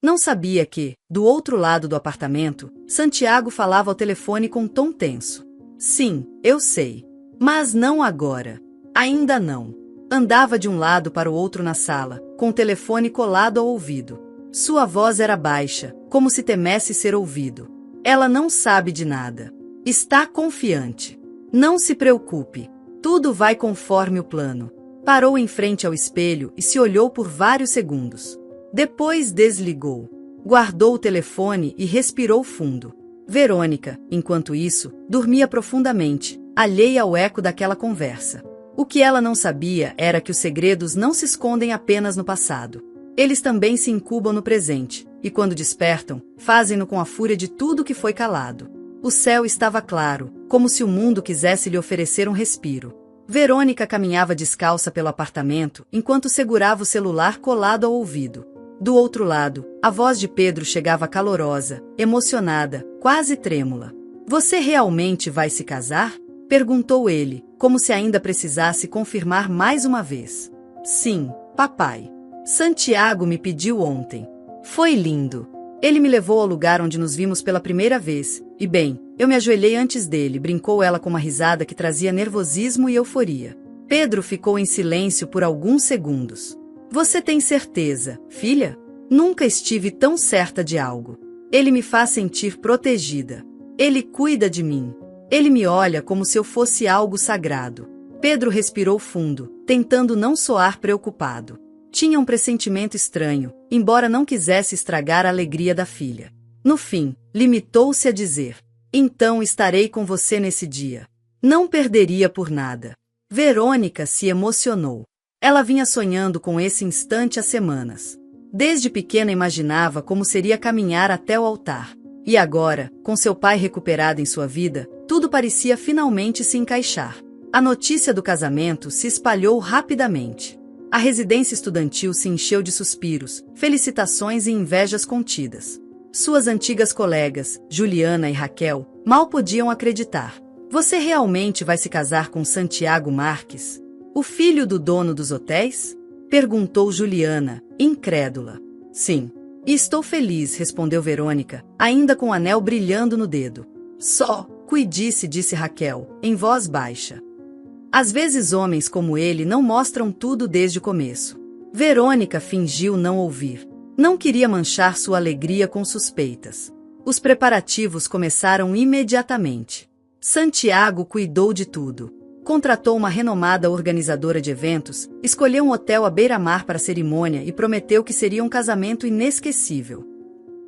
Não sabia que, do outro lado do apartamento, Santiago falava ao telefone com tom tenso. Sim, eu sei. Mas não agora. Ainda não. Andava de um lado para o outro na sala, com o telefone colado ao ouvido. Sua voz era baixa, como se temesse ser ouvido. Ela não sabe de nada. Está confiante. Não se preocupe. Tudo vai conforme o plano. Parou em frente ao espelho e se olhou por vários segundos. Depois desligou. Guardou o telefone e respirou fundo. Verônica, enquanto isso, dormia profundamente, alheia ao eco daquela conversa. O que ela não sabia era que os segredos não se escondem apenas no passado. Eles também se incubam no presente, e quando despertam, fazem-no com a fúria de tudo que foi calado. O céu estava claro, como se o mundo quisesse lhe oferecer um respiro. Verônica caminhava descalça pelo apartamento, enquanto segurava o celular colado ao ouvido. Do outro lado, a voz de Pedro chegava calorosa, emocionada, quase trêmula. "Você realmente vai se casar?" perguntou ele, como se ainda precisasse confirmar mais uma vez. "Sim, papai. Santiago me pediu ontem. Foi lindo. Ele me levou ao lugar onde nos vimos pela primeira vez, e bem, eu me ajoelhei antes dele", brincou ela com uma risada que trazia nervosismo e euforia. Pedro ficou em silêncio por alguns segundos. Você tem certeza, filha? Nunca estive tão certa de algo. Ele me faz sentir protegida. Ele cuida de mim. Ele me olha como se eu fosse algo sagrado. Pedro respirou fundo, tentando não soar preocupado. Tinha um pressentimento estranho, embora não quisesse estragar a alegria da filha. No fim, limitou-se a dizer: então estarei com você nesse dia. Não perderia por nada. Verônica se emocionou. Ela vinha sonhando com esse instante há semanas. Desde pequena imaginava como seria caminhar até o altar. E agora, com seu pai recuperado em sua vida, tudo parecia finalmente se encaixar. A notícia do casamento se espalhou rapidamente. A residência estudantil se encheu de suspiros, felicitações e invejas contidas. Suas antigas colegas, Juliana e Raquel, mal podiam acreditar. Você realmente vai se casar com Santiago Marques? O filho do dono dos hotéis? Perguntou Juliana, incrédula. Sim. E estou feliz, respondeu Verônica, ainda com o anel brilhando no dedo. Só, cuide-se, disse Raquel, em voz baixa. Às vezes homens como ele não mostram tudo desde o começo. Verônica fingiu não ouvir. Não queria manchar sua alegria com suspeitas. Os preparativos começaram imediatamente. Santiago cuidou de tudo. Contratou uma renomada organizadora de eventos, escolheu um hotel à beira-mar para a cerimônia e prometeu que seria um casamento inesquecível.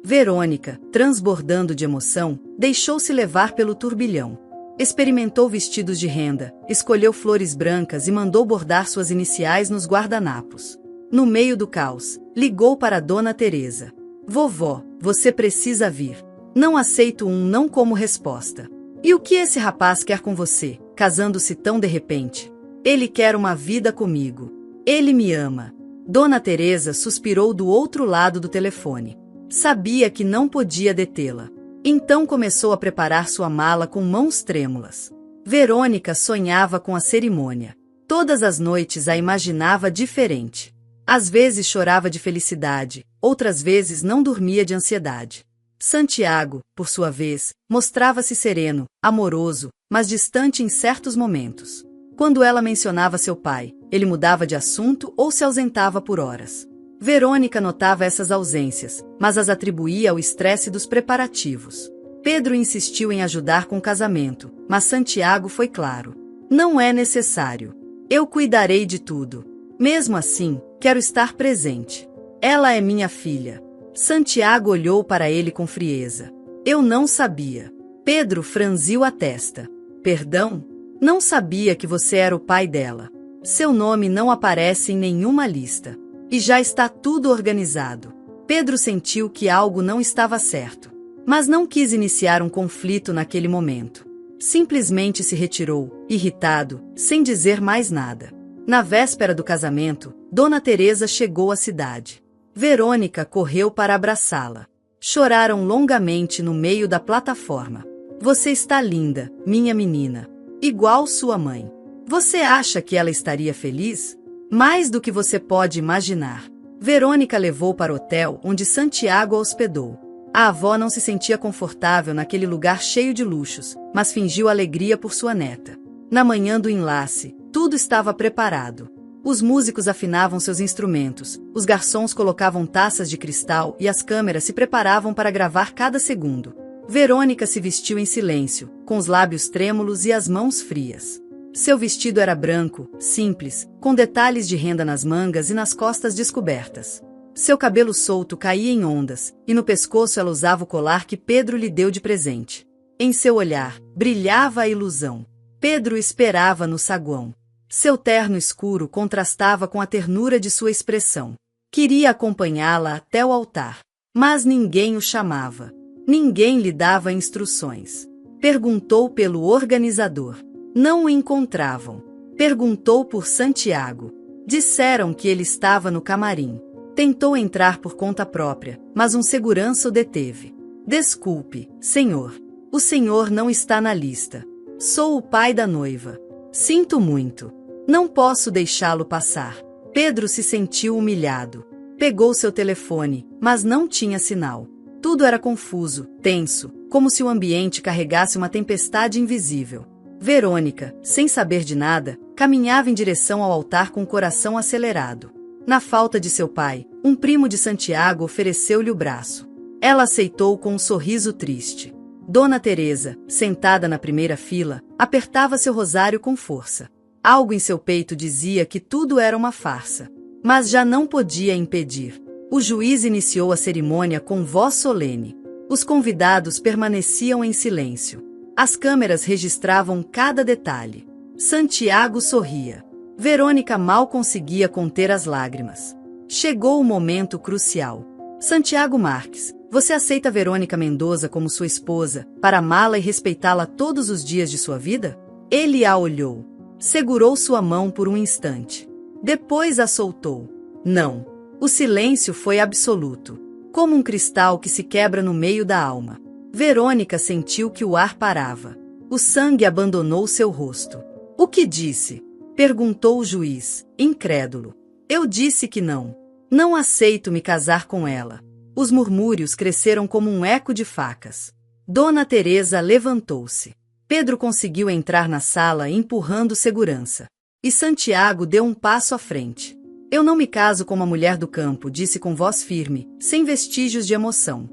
Verônica, transbordando de emoção, deixou-se levar pelo turbilhão. Experimentou vestidos de renda, escolheu flores brancas e mandou bordar suas iniciais nos guardanapos. No meio do caos, ligou para Dona Teresa. Vovó, você precisa vir. Não aceito um não como resposta. E o que esse rapaz quer com você, casando-se tão de repente? Ele quer uma vida comigo. Ele me ama. Dona Teresa suspirou do outro lado do telefone. Sabia que não podia detê-la. Então começou a preparar sua mala com mãos trêmulas. Verônica sonhava com a cerimônia. Todas as noites a imaginava diferente. Às vezes chorava de felicidade, outras vezes não dormia de ansiedade. Santiago, por sua vez, mostrava-se sereno, amoroso, mas distante em certos momentos. Quando ela mencionava seu pai, ele mudava de assunto ou se ausentava por horas. Verônica notava essas ausências, mas as atribuía ao estresse dos preparativos. Pedro insistiu em ajudar com o casamento, mas Santiago foi claro. Não é necessário. Eu cuidarei de tudo. Mesmo assim, quero estar presente. Ela é minha filha. Santiago olhou para ele com frieza. Eu não sabia. Pedro franziu a testa. Perdão? Não sabia que você era o pai dela. Seu nome não aparece em nenhuma lista. E já está tudo organizado. Pedro sentiu que algo não estava certo. Mas não quis iniciar um conflito naquele momento. Simplesmente se retirou, irritado, sem dizer mais nada. Na véspera do casamento, Dona Teresa chegou à cidade. Verônica correu para abraçá-la. Choraram longamente no meio da plataforma. Você está linda, minha menina. Igual sua mãe. Você acha que ela estaria feliz? Mais do que você pode imaginar. Verônica levou para o hotel onde Santiago a hospedou. A avó não se sentia confortável naquele lugar cheio de luxos, mas fingiu alegria por sua neta. Na manhã do enlace, tudo estava preparado. Os músicos afinavam seus instrumentos, os garçons colocavam taças de cristal e as câmeras se preparavam para gravar cada segundo. Verônica se vestiu em silêncio, com os lábios trêmulos e as mãos frias. Seu vestido era branco, simples, com detalhes de renda nas mangas e nas costas descobertas. Seu cabelo solto caía em ondas, e no pescoço ela usava o colar que Pedro lhe deu de presente. Em seu olhar, brilhava a ilusão. Pedro esperava no saguão. Seu terno escuro contrastava com a ternura de sua expressão. Queria acompanhá-la até o altar. Mas ninguém o chamava. Ninguém lhe dava instruções. Perguntou pelo organizador. Não o encontravam. Perguntou por Santiago. Disseram que ele estava no camarim. Tentou entrar por conta própria, mas um segurança o deteve. Desculpe, senhor. O senhor não está na lista. Sou o pai da noiva. Sinto muito. Não posso deixá-lo passar. Pedro se sentiu humilhado. Pegou seu telefone, mas não tinha sinal. Tudo era confuso, tenso, como se o ambiente carregasse uma tempestade invisível. Verônica, sem saber de nada, caminhava em direção ao altar com o coração acelerado. Na falta de seu pai, um primo de Santiago ofereceu-lhe o braço. Ela aceitou com um sorriso triste. Dona Teresa, sentada na primeira fila, apertava seu rosário com força. Algo em seu peito dizia que tudo era uma farsa. Mas já não podia impedir. O juiz iniciou a cerimônia com voz solene. Os convidados permaneciam em silêncio. As câmeras registravam cada detalhe. Santiago sorria. Verônica mal conseguia conter as lágrimas. Chegou o momento crucial. Santiago Marques, você aceita Verônica Mendoza como sua esposa, para amá-la e respeitá-la todos os dias de sua vida? Ele a olhou. Segurou sua mão por um instante. Depois a soltou. Não. O silêncio foi absoluto. Como um cristal que se quebra no meio da alma. Verônica sentiu que o ar parava. O sangue abandonou seu rosto. O que disse? Perguntou o juiz, incrédulo. Eu disse que não. Não aceito me casar com ela. Os murmúrios cresceram como um eco de facas. Dona Teresa levantou-se. Pedro conseguiu entrar na sala empurrando segurança. E Santiago deu um passo à frente. Eu não me caso com uma mulher do campo, disse com voz firme, sem vestígios de emoção.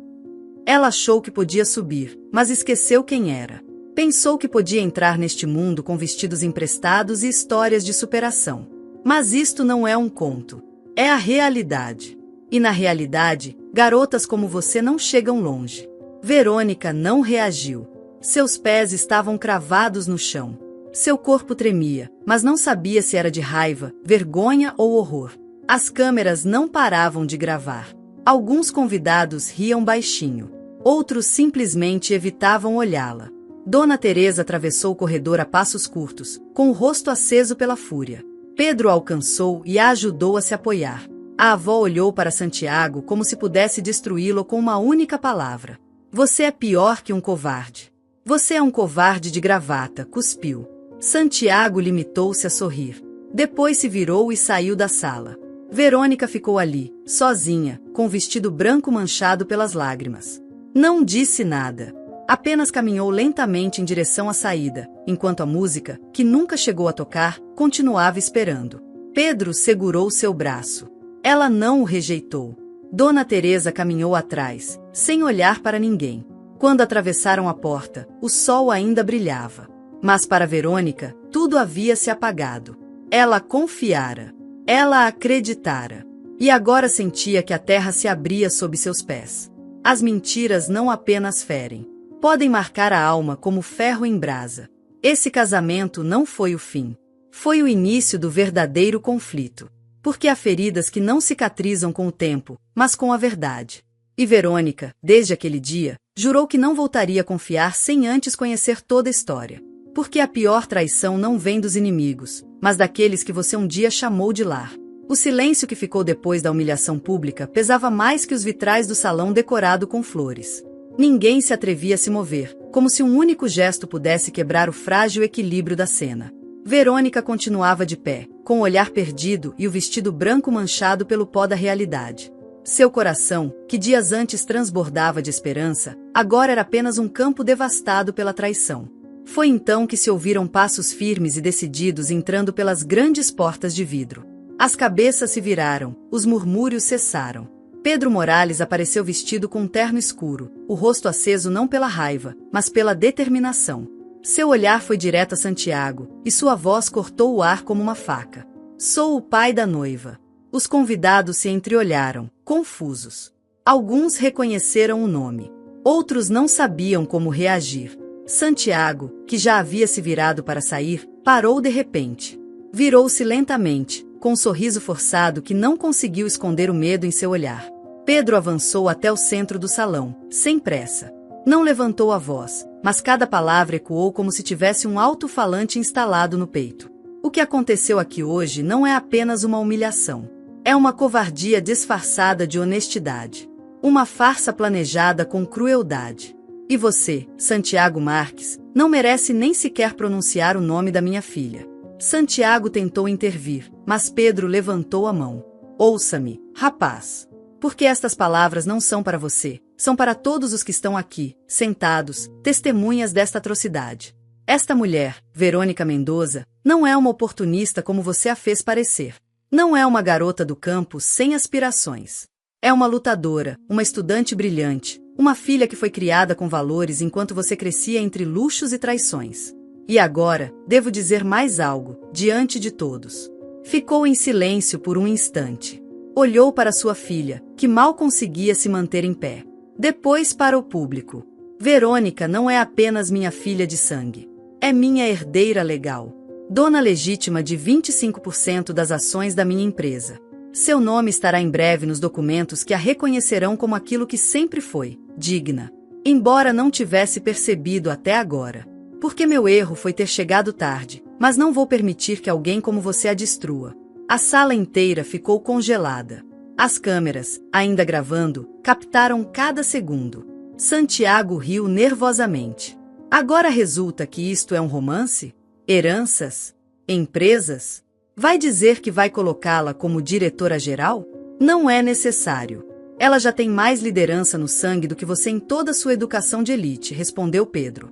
Ela achou que podia subir, mas esqueceu quem era. Pensou que podia entrar neste mundo com vestidos emprestados e histórias de superação. Mas isto não é um conto. É a realidade. E na realidade, garotas como você não chegam longe. Verônica não reagiu. Seus pés estavam cravados no chão. Seu corpo tremia, mas não sabia se era de raiva, vergonha ou horror. As câmeras não paravam de gravar. Alguns convidados riam baixinho. Outros simplesmente evitavam olhá-la. Dona Teresa atravessou o corredor a passos curtos, com o rosto aceso pela fúria. Pedro a alcançou e a ajudou a se apoiar. A avó olhou para Santiago como se pudesse destruí-lo com uma única palavra. Você é pior que um covarde. Você é um covarde de gravata, cuspiu. Santiago limitou-se a sorrir. Depois se virou e saiu da sala. Verônica ficou ali, sozinha, com o vestido branco manchado pelas lágrimas. Não disse nada. Apenas caminhou lentamente em direção à saída, enquanto a música, que nunca chegou a tocar, continuava esperando. Pedro segurou seu braço. Ela não o rejeitou. Dona Teresa caminhou atrás, sem olhar para ninguém. Quando atravessaram a porta, o sol ainda brilhava. Mas para Verônica, tudo havia se apagado. Ela confiara. Ela acreditara. E agora sentia que a terra se abria sob seus pés. As mentiras não apenas ferem. Podem marcar a alma como ferro em brasa. Esse casamento não foi o fim. Foi o início do verdadeiro conflito. Porque há feridas que não cicatrizam com o tempo, mas com a verdade. E Verônica, desde aquele dia, jurou que não voltaria a confiar sem antes conhecer toda a história. Porque a pior traição não vem dos inimigos, mas daqueles que você um dia chamou de lar. O silêncio que ficou depois da humilhação pública pesava mais que os vitrais do salão decorado com flores. Ninguém se atrevia a se mover, como se um único gesto pudesse quebrar o frágil equilíbrio da cena. Verônica continuava de pé, com o olhar perdido e o vestido branco manchado pelo pó da realidade. Seu coração, que dias antes transbordava de esperança, agora era apenas um campo devastado pela traição. Foi então que se ouviram passos firmes e decididos entrando pelas grandes portas de vidro. As cabeças se viraram, os murmúrios cessaram. Pedro Morales apareceu vestido com um terno escuro, o rosto aceso não pela raiva, mas pela determinação. Seu olhar foi direto a Santiago, e sua voz cortou o ar como uma faca. Sou o pai da noiva. Os convidados se entreolharam, confusos. Alguns reconheceram o nome. Outros não sabiam como reagir. Santiago, que já havia se virado para sair, parou de repente. Virou-se lentamente, com um sorriso forçado que não conseguiu esconder o medo em seu olhar. Pedro avançou até o centro do salão, sem pressa. Não levantou a voz, mas cada palavra ecoou como se tivesse um alto-falante instalado no peito. O que aconteceu aqui hoje não é apenas uma humilhação. É uma covardia disfarçada de honestidade. Uma farsa planejada com crueldade. E você, Santiago Marques, não merece nem sequer pronunciar o nome da minha filha. Santiago tentou intervir, mas Pedro levantou a mão. Ouça-me, rapaz. Porque estas palavras não são para você, são para todos os que estão aqui, sentados, testemunhas desta atrocidade. Esta mulher, Verônica Mendoza, não é uma oportunista como você a fez parecer. Não é uma garota do campo sem aspirações. É uma lutadora, uma estudante brilhante, uma filha que foi criada com valores enquanto você crescia entre luxos e traições. E agora, devo dizer mais algo, diante de todos. Ficou em silêncio por um instante. Olhou para sua filha, que mal conseguia se manter em pé. Depois para o público. Verônica não é apenas minha filha de sangue. É minha herdeira legal. Dona legítima de 25% das ações da minha empresa. Seu nome estará em breve nos documentos que a reconhecerão como aquilo que sempre foi, digna. Embora não tivesse percebido até agora. Porque meu erro foi ter chegado tarde, mas não vou permitir que alguém como você a destrua. A sala inteira ficou congelada. As câmeras, ainda gravando, captaram cada segundo. Santiago riu nervosamente. Agora resulta que isto é um romance? Heranças? Empresas? Vai dizer que vai colocá-la como diretora-geral? Não é necessário. Ela já tem mais liderança no sangue do que você em toda sua educação de elite, respondeu Pedro.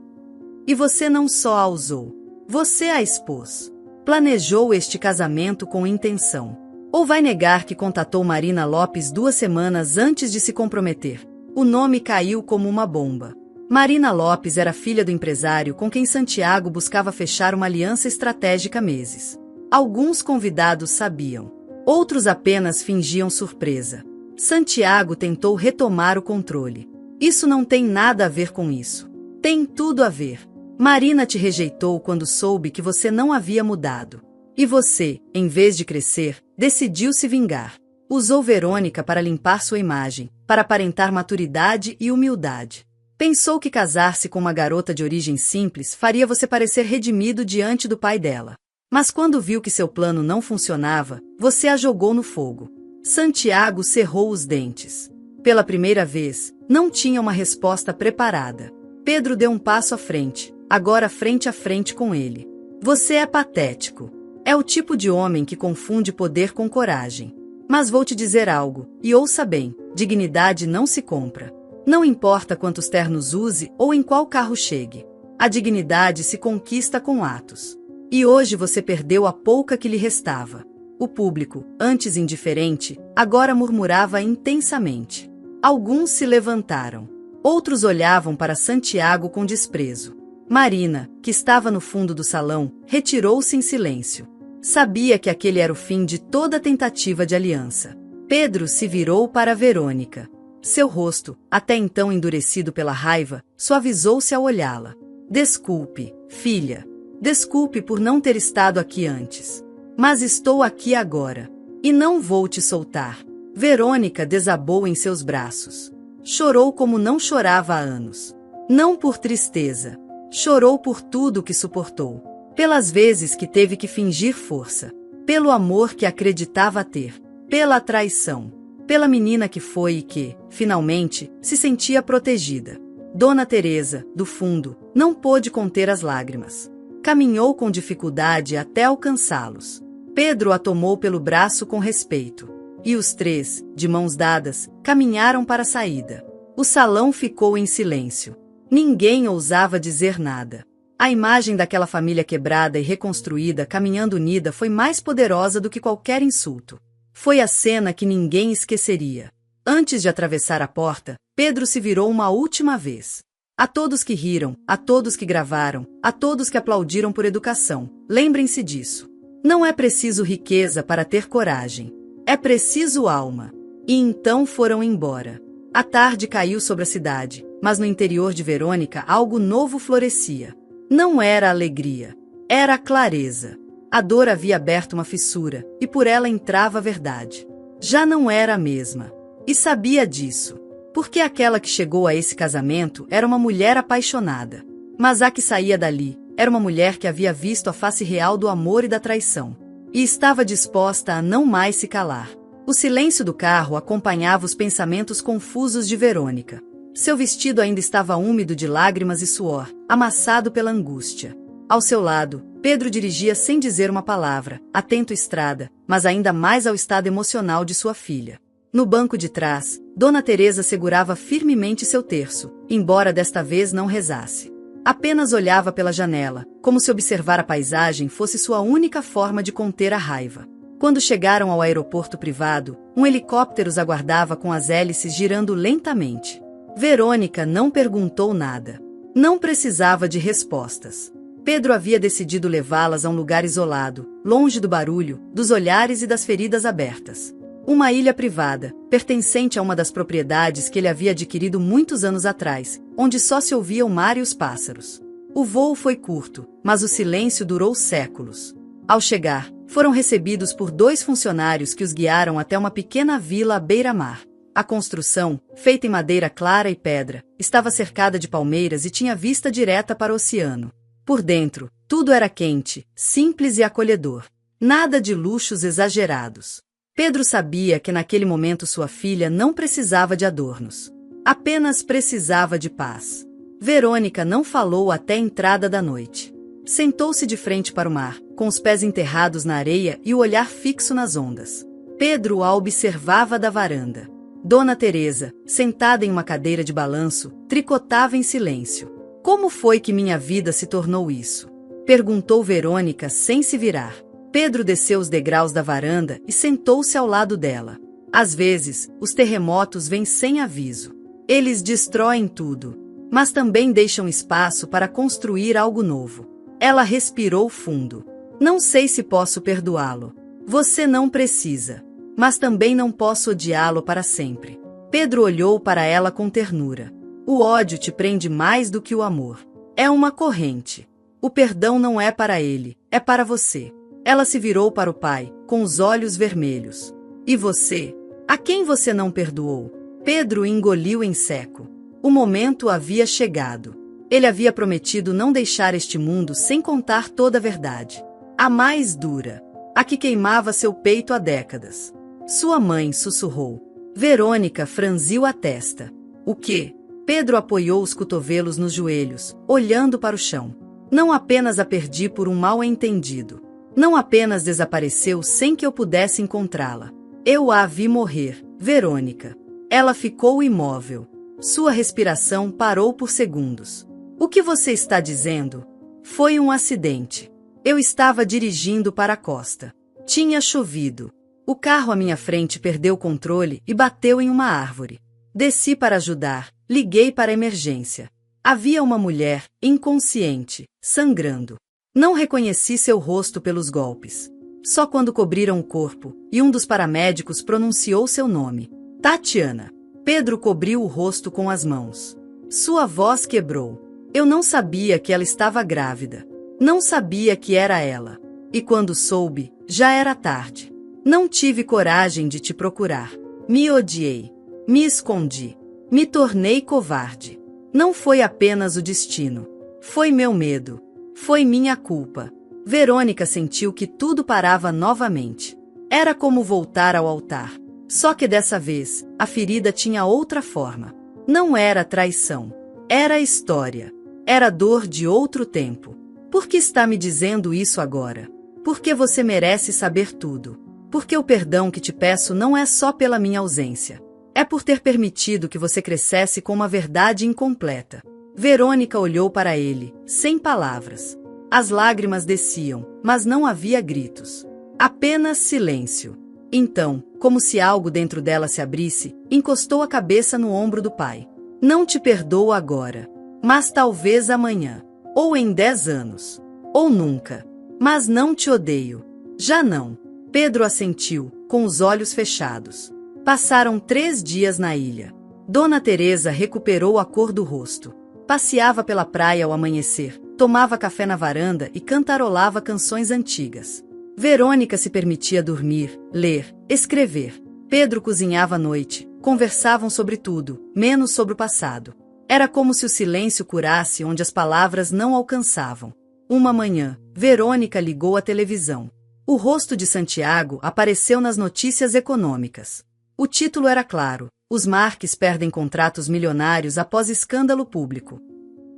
E você não só a usou. Você a expôs. Planejou este casamento com intenção. Ou vai negar que contatou Marina Lopes 2 semanas antes de se comprometer? O nome caiu como uma bomba. Marina Lopes era filha do empresário com quem Santiago buscava fechar uma aliança estratégica há meses. Alguns convidados sabiam. Outros apenas fingiam surpresa. Santiago tentou retomar o controle. Isso não tem nada a ver com isso. Tem tudo a ver. Marina te rejeitou quando soube que você não havia mudado. E você, em vez de crescer, decidiu se vingar. Usou Verônica para limpar sua imagem, para aparentar maturidade e humildade. Pensou que casar-se com uma garota de origem simples faria você parecer redimido diante do pai dela. Mas quando viu que seu plano não funcionava, você a jogou no fogo. Santiago cerrou os dentes. Pela primeira vez, não tinha uma resposta preparada. Pedro deu um passo à frente, agora frente a frente com ele. Você é patético. É o tipo de homem que confunde poder com coragem. Mas vou te dizer algo, e ouça bem, dignidade não se compra. Não importa quantos ternos use ou em qual carro chegue. A dignidade se conquista com atos. E hoje você perdeu a pouca que lhe restava. O público, antes indiferente, agora murmurava intensamente. Alguns se levantaram. Outros olhavam para Santiago com desprezo. Marina, que estava no fundo do salão, retirou-se em silêncio. Sabia que aquele era o fim de toda tentativa de aliança. Pedro se virou para Verônica. Seu rosto, até então endurecido pela raiva, suavizou-se ao olhá-la. Desculpe, filha. Desculpe por não ter estado aqui antes. Mas estou aqui agora. E não vou te soltar. Verônica desabou em seus braços. Chorou como não chorava há anos. Não por tristeza. Chorou por tudo que suportou. Pelas vezes que teve que fingir força. Pelo amor que acreditava ter. Pela traição. Pela menina que foi e que, finalmente, se sentia protegida. Dona Teresa, do fundo, não pôde conter as lágrimas. Caminhou com dificuldade até alcançá-los. Pedro a tomou pelo braço com respeito. E os três, de mãos dadas, caminharam para a saída. O salão ficou em silêncio. Ninguém ousava dizer nada. A imagem daquela família quebrada e reconstruída caminhando unida foi mais poderosa do que qualquer insulto. Foi a cena que ninguém esqueceria. Antes de atravessar a porta, Pedro se virou uma última vez. A todos que riram, a todos que gravaram, a todos que aplaudiram por educação, lembrem-se disso. Não é preciso riqueza para ter coragem. É preciso alma. E então foram embora. A tarde caiu sobre a cidade, mas no interior de Verônica algo novo florescia. Não era alegria. Era clareza. A dor havia aberto uma fissura, e por ela entrava a verdade. Já não era a mesma. E sabia disso. Porque aquela que chegou a esse casamento era uma mulher apaixonada. Mas a que saía dali era uma mulher que havia visto a face real do amor e da traição. E estava disposta a não mais se calar. O silêncio do carro acompanhava os pensamentos confusos de Verônica. Seu vestido ainda estava úmido de lágrimas e suor, amassado pela angústia. Ao seu lado, Pedro dirigia sem dizer uma palavra, atento à estrada, mas ainda mais ao estado emocional de sua filha. No banco de trás, Dona Teresa segurava firmemente seu terço, embora desta vez não rezasse. Apenas olhava pela janela, como se observar a paisagem fosse sua única forma de conter a raiva. Quando chegaram ao aeroporto privado, um helicóptero os aguardava com as hélices girando lentamente. Verônica não perguntou nada. Não precisava de respostas. Pedro havia decidido levá-las a um lugar isolado, longe do barulho, dos olhares e das feridas abertas. Uma ilha privada, pertencente a uma das propriedades que ele havia adquirido muitos anos atrás, onde só se ouvia o mar e os pássaros. O voo foi curto, mas o silêncio durou séculos. Ao chegar, foram recebidos por 2 funcionários que os guiaram até uma pequena vila à beira-mar. A construção, feita em madeira clara e pedra, estava cercada de palmeiras e tinha vista direta para o oceano. Por dentro, tudo era quente, simples e acolhedor. Nada de luxos exagerados. Pedro sabia que naquele momento sua filha não precisava de adornos. Apenas precisava de paz. Verônica não falou até a entrada da noite. Sentou-se de frente para o mar, com os pés enterrados na areia e o olhar fixo nas ondas. Pedro a observava da varanda. Dona Teresa, sentada em uma cadeira de balanço, tricotava em silêncio. Como foi que minha vida se tornou isso? Perguntou Verônica sem se virar. Pedro desceu os degraus da varanda e sentou-se ao lado dela. Às vezes, os terremotos vêm sem aviso. Eles destroem tudo, mas também deixam espaço para construir algo novo. Ela respirou fundo. Não sei se posso perdoá-lo. Você não precisa. Mas também não posso odiá-lo para sempre. Pedro olhou para ela com ternura. O ódio te prende mais do que o amor. É uma corrente. O perdão não é para ele, é para você. Ela se virou para o pai, com os olhos vermelhos. E você? A quem você não perdoou? Pedro engoliu em seco. O momento havia chegado. Ele havia prometido não deixar este mundo sem contar toda a verdade. A mais dura. A que queimava seu peito há décadas. Sua mãe sussurrou. Verônica franziu a testa. O quê? Pedro apoiou os cotovelos nos joelhos, olhando para o chão. Não apenas a perdi por um mal-entendido. Não apenas desapareceu sem que eu pudesse encontrá-la. Eu a vi morrer, Verônica. Ela ficou imóvel. Sua respiração parou por segundos. O que você está dizendo? Foi um acidente. Eu estava dirigindo para a costa. Tinha chovido. O carro à minha frente perdeu o controle e bateu em uma árvore. Desci para ajudar, liguei para a emergência. Havia uma mulher, inconsciente, sangrando. Não reconheci seu rosto pelos golpes. Só quando cobriram o corpo, e um dos paramédicos pronunciou seu nome. Tatiana. Pedro cobriu o rosto com as mãos. Sua voz quebrou. Eu não sabia que ela estava grávida. Não sabia que era ela. E quando soube, já era tarde. Não tive coragem de te procurar. Me odiei. Me escondi. Me tornei covarde. Não foi apenas o destino. Foi meu medo. Foi minha culpa. Verônica sentiu que tudo parava novamente. Era como voltar ao altar. Só que dessa vez, a ferida tinha outra forma. Não era traição. Era história. Era dor de outro tempo. Por que está me dizendo isso agora? Porque você merece saber tudo. Porque o perdão que te peço não é só pela minha ausência. É por ter permitido que você crescesse com uma verdade incompleta. Verônica olhou para ele, sem palavras. As lágrimas desciam, mas não havia gritos. Apenas silêncio. Então, como se algo dentro dela se abrisse, encostou a cabeça no ombro do pai. Não te perdoo agora. Mas talvez amanhã. Ou em 10 anos. Ou nunca. Mas não te odeio. Já não. Pedro assentiu, com os olhos fechados. Passaram 3 dias na ilha. Dona Teresa recuperou a cor do rosto. Passeava pela praia ao amanhecer, tomava café na varanda e cantarolava canções antigas. Verônica se permitia dormir, ler, escrever. Pedro cozinhava à noite, conversavam sobre tudo, menos sobre o passado. Era como se o silêncio curasse onde as palavras não alcançavam. Uma manhã, Verônica ligou a televisão. O rosto de Santiago apareceu nas notícias econômicas. O título era claro: os Marques perdem contratos milionários após escândalo público.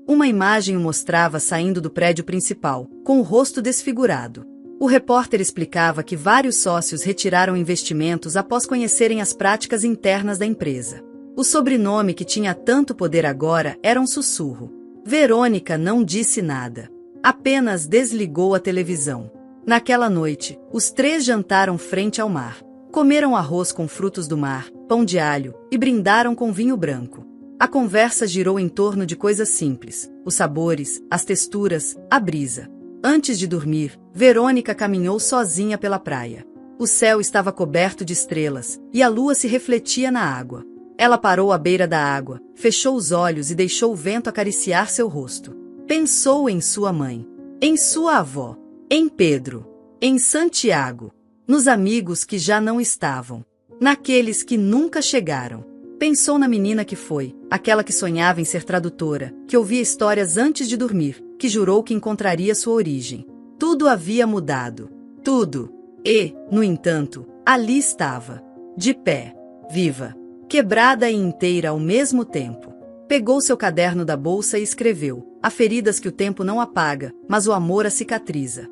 Uma imagem o mostrava saindo do prédio principal, com o rosto desfigurado. O repórter explicava que vários sócios retiraram investimentos após conhecerem as práticas internas da empresa. O sobrenome que tinha tanto poder agora era um sussurro. Verônica não disse nada. Apenas desligou a televisão. Naquela noite, os três jantaram frente ao mar. Comeram arroz com frutos do mar, pão de alho e brindaram com vinho branco. A conversa girou em torno de coisas simples: os sabores, as texturas, a brisa. Antes de dormir, Verônica caminhou sozinha pela praia. O céu estava coberto de estrelas, e a lua se refletia na água. Ela parou à beira da água, fechou os olhos e deixou o vento acariciar seu rosto. Pensou em sua mãe, em sua avó, em Pedro, em Santiago, nos amigos que já não estavam, naqueles que nunca chegaram. Pensou na menina que foi, aquela que sonhava em ser tradutora, que ouvia histórias antes de dormir, que jurou que encontraria sua origem. Tudo havia mudado. Tudo. E, no entanto, ali estava, de pé, viva, quebrada e inteira ao mesmo tempo. Pegou seu caderno da bolsa e escreveu: há feridas que o tempo não apaga, mas o amor a cicatriza.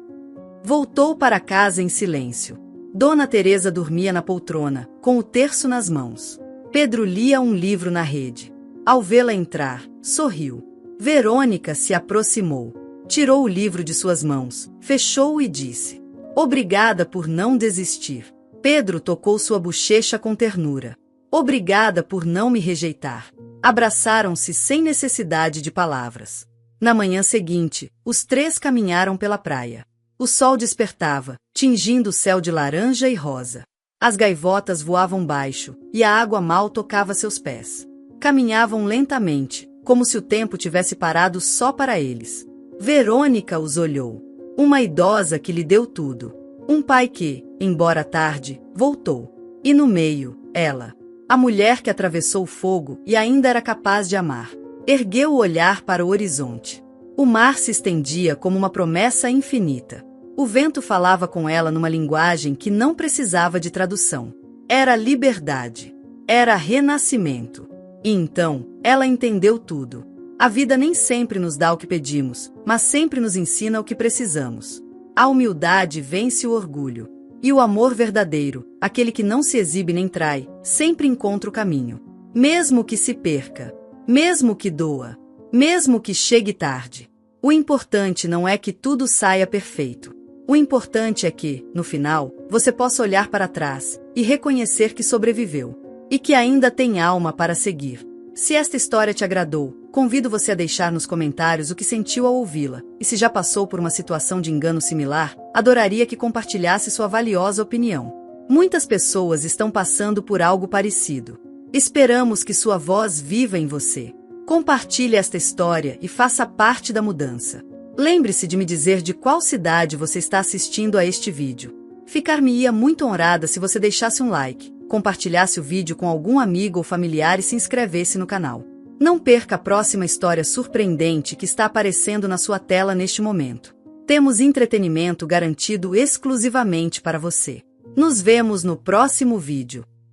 Voltou para casa em silêncio. Dona Teresa dormia na poltrona, com o terço nas mãos. Pedro lia um livro na rede. Ao vê-la entrar, sorriu. Verônica se aproximou. Tirou o livro de suas mãos, fechou-o e disse: obrigada por não desistir. Pedro tocou sua bochecha com ternura. Obrigada por não me rejeitar. Abraçaram-se sem necessidade de palavras. Na manhã seguinte, os três caminharam pela praia. O sol despertava, tingindo o céu de laranja e rosa. As gaivotas voavam baixo, e a água mal tocava seus pés. Caminhavam lentamente, como se o tempo tivesse parado só para eles. Verônica os olhou. Uma idosa que lhe deu tudo. Um pai que, embora tarde, voltou. E no meio, ela. A mulher que atravessou o fogo e ainda era capaz de amar. Ergueu o olhar para o horizonte. O mar se estendia como uma promessa infinita. O vento falava com ela numa linguagem que não precisava de tradução. Era liberdade. Era renascimento. E então, ela entendeu tudo. A vida nem sempre nos dá o que pedimos, mas sempre nos ensina o que precisamos. A humildade vence o orgulho. E o amor verdadeiro, aquele que não se exibe nem trai, sempre encontra o caminho. Mesmo que se perca, mesmo que doa, mesmo que chegue tarde. O importante não é que tudo saia perfeito. O importante é que, no final, você possa olhar para trás e reconhecer que sobreviveu. E que ainda tem alma para seguir. Se esta história te agradou, convido você a deixar nos comentários o que sentiu ao ouvi-la, e se já passou por uma situação de engano similar, adoraria que compartilhasse sua valiosa opinião. Muitas pessoas estão passando por algo parecido. Esperamos que sua voz viva em você. Compartilhe esta história e faça parte da mudança. Lembre-se de me dizer de qual cidade você está assistindo a este vídeo. Ficar-me-ia muito honrada se você deixasse um like, compartilhasse o vídeo com algum amigo ou familiar e se inscrevesse no canal. Não perca a próxima história surpreendente que está aparecendo na sua tela neste momento. Temos entretenimento garantido exclusivamente para você. Nos vemos no próximo vídeo.